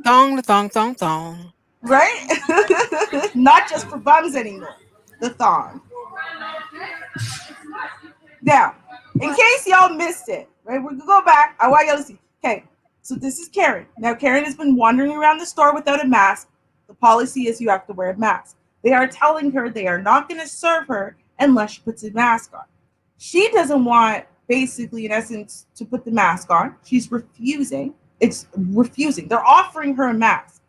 Speaker 1: Thong, thong, thong, thong.
Speaker 3: Right? Not just for bums anymore. The thong. Now, in case y'all missed it, right? We're gonna go back. I want y'all to see. Okay, so this is Karen. Now, Karen has been wandering around the store without a mask. The policy is you have to wear a mask. They are telling her they are not going to serve her unless she puts a mask on. She doesn't want, basically, in essence, to put the mask on. She's refusing. It's refusing. They're offering her a mask.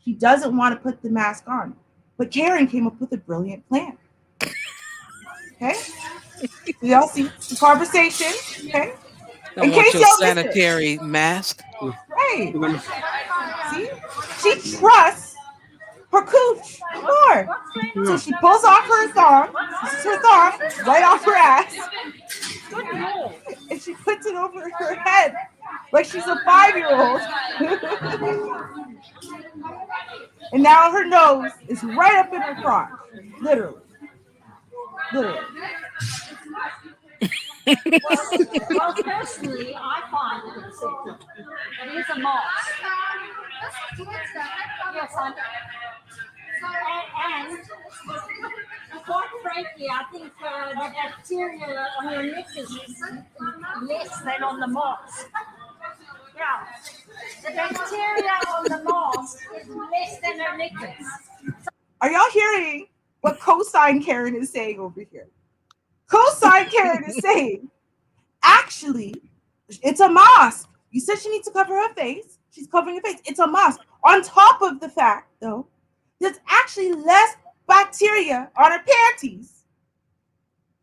Speaker 3: She doesn't want to put the mask on. But Karen came up with a brilliant plan. Okay? Y'all see the conversation? Okay?
Speaker 1: Don't want your sanitary mask.
Speaker 3: Right. See? She trusts her cooch more. So she pulls off her thong. This is her thong, right off her ass. And she puts it over her head like she's a 5-year-old. And now her nose is right up in her crotch. Literally.
Speaker 17: Well, personally, I find it acceptable. It is a mask. Yes, I know. And quite frankly, I think the bacteria on your neck is less than on the mask. Yeah. The bacteria on the mask is less than her necklace.
Speaker 3: Are y'all hearing what cosine Karen is saying over here? Cosine Karen is saying, actually, it's a mask. You said she needs to cover her face. She's covering her face. It's a mask. On top of the fact, though, there's actually less bacteria on her panties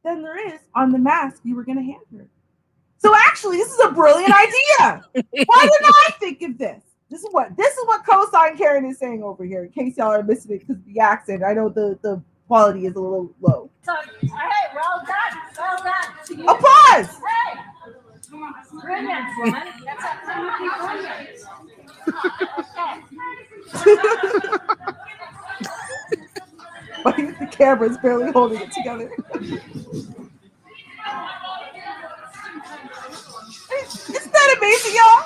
Speaker 3: than there is on the mask you were going to hand her. So actually, this is a brilliant idea. Why didn't I think of this? This is what cosine Karen is saying over here. In case y'all are missing it because of the accent, I know the quality is a little low.
Speaker 17: So, hey, well done. Well done. To you.
Speaker 3: Applause!
Speaker 17: Hey! Brilliant, woman. That's absolutely brilliant.
Speaker 3: But the camera's barely holding it together. Isn't that amazing, y'all?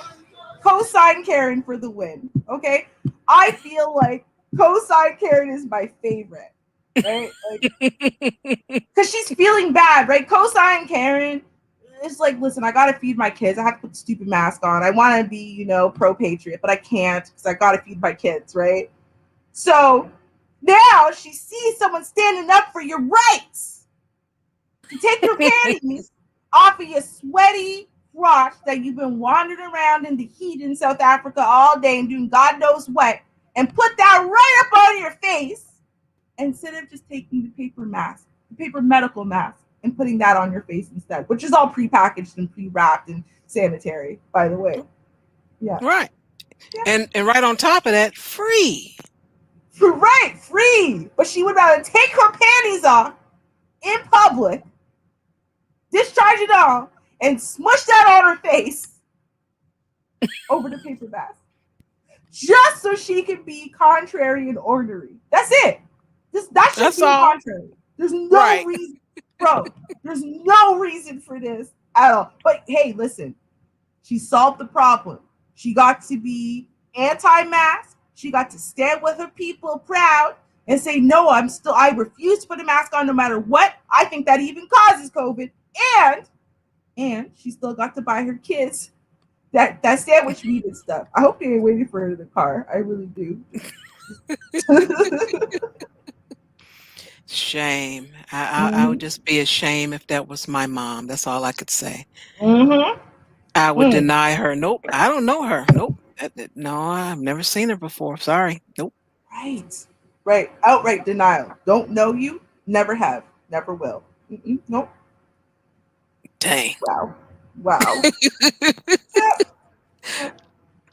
Speaker 3: Cosine Karen for the win. Okay? I feel like cosine Karen is my favorite. Right? Because she's feeling bad, right? Cosine Karen, it's like, listen, I gotta feed my kids. I have to put the stupid mask on. I want to be, pro-patriot, but I can't because I gotta feed my kids, right? So now she sees someone standing up for your rights. You take your panties off of your sweaty crotch that you've been wandering around in the heat in South Africa all day and doing God knows what, and put that right up on your face instead of just taking the paper medical mask, and putting that on your face instead, which is all prepackaged and pre-wrapped and sanitary, by the way. Yeah.
Speaker 1: Right. Yeah. And right on top of that, free.
Speaker 3: Right, free. But she would rather take her panties off in public, discharge it all, and smush that on her face over the paper mask. Just so she can be contrary and ornery. That's it. That's just being contrary. There's no reason, bro. There's no reason for this at all. But hey, listen, she solved the problem. She got to be anti-mask. She got to stand with her people proud and say, no, I refuse to put a mask on no matter what. I think that even causes COVID. And she still got to buy her kids that sandwich meat and stuff. I hope they ain't waiting for her in the car. I really do.
Speaker 1: Shame. I would just be ashamed if that was my mom. That's all I could say.
Speaker 3: Mm-hmm.
Speaker 1: I would deny her. Nope. I don't know her. Nope. No, I've never seen her before. Sorry. Nope.
Speaker 3: Right. Outright denial. Don't know you. Never have. Never will. Nope.
Speaker 1: Dang.
Speaker 3: Wow.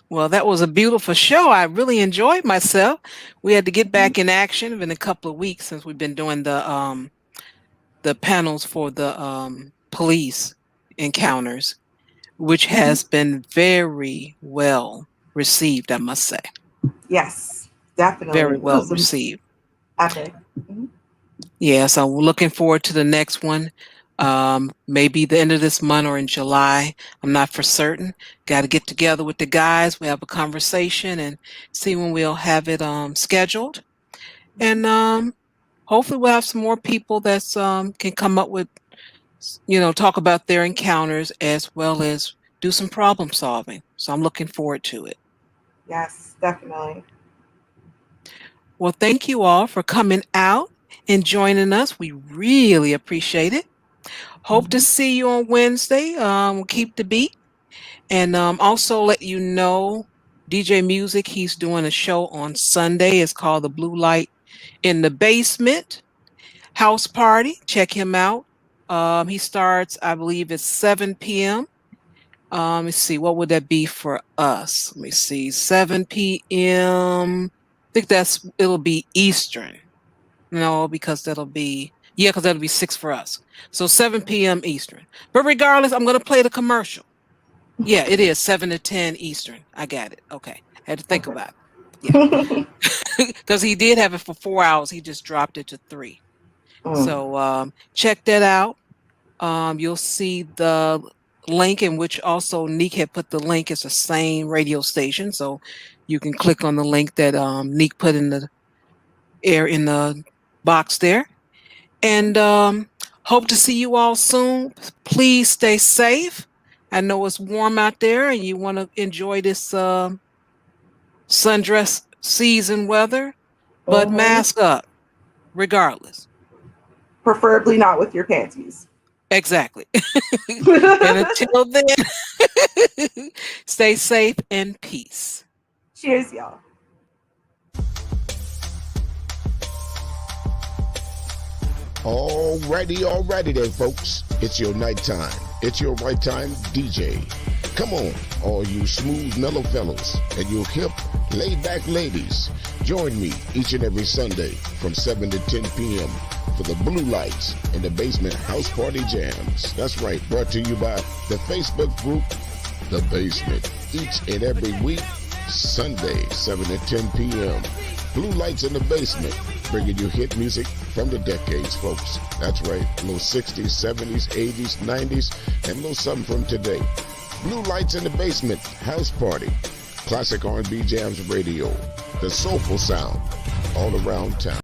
Speaker 1: Well, that was a beautiful show. I really enjoyed myself. We had to get back in action. It's been a couple of weeks since we've been doing the panels for the police encounters, which has been very well received, I must say.
Speaker 3: Yes, definitely.
Speaker 1: Very well received.
Speaker 3: Epic.
Speaker 1: Yeah, so we're looking forward to the next one. Maybe the end of this month or in July. I'm not for certain. Got to get together with the guys. We have a conversation and see when we'll have it scheduled. And hopefully we'll have some more people that can come up with, talk about their encounters as well as do some problem solving. So I'm looking forward to it.
Speaker 3: Yes, definitely.
Speaker 1: Well, thank you all for coming out and joining us. We really appreciate it. Hope to see you on Wednesday. We'll keep the beat. And also let you know, DJ Music, he's doing a show on Sunday. It's called The Blue Light in the Basement House Party. Check him out. He starts, I believe it's 7 p.m. Let's see, what would that be for us? Let me see, 7 p.m. I think it'll be Eastern. No, because that'll be 6 for us. So 7 p.m. Eastern. But regardless, I'm going to play the commercial. Yeah, it is 7 to 10 Eastern. I got it. Okay. I had to think about it. Yeah. Because he did have it for 4 hours. He just dropped it to 3. So check that out. You'll see the link in which also Neek had put the link. It's the same radio station. So you can click on the link that Neek put in the box there. And hope to see you all soon. Please stay safe. I know it's warm out there and you want to enjoy this sundress season weather, but mask up regardless.
Speaker 3: Preferably not with your panties.
Speaker 1: Exactly. And until then, stay safe and peace.
Speaker 3: Cheers, y'all.
Speaker 2: Alrighty then, folks. It's your nighttime. It's your right time DJ. Come on, all you smooth, mellow fellows and you hip, laid-back ladies. Join me each and every Sunday from 7 to 10 p.m. for the Blue Lights in the Basement House Party Jams. That's right, brought to you by the Facebook group, The Basement. Each and every week, Sunday, 7 to 10 p.m. Blue Lights in the Basement, bringing you hit music from the decades, folks. That's right, a little 60s, 70s, 80s, 90s, and a little something from today. Blue Lights in the Basement, House Party, Classic R&B Jams Radio, the soulful sound all around town.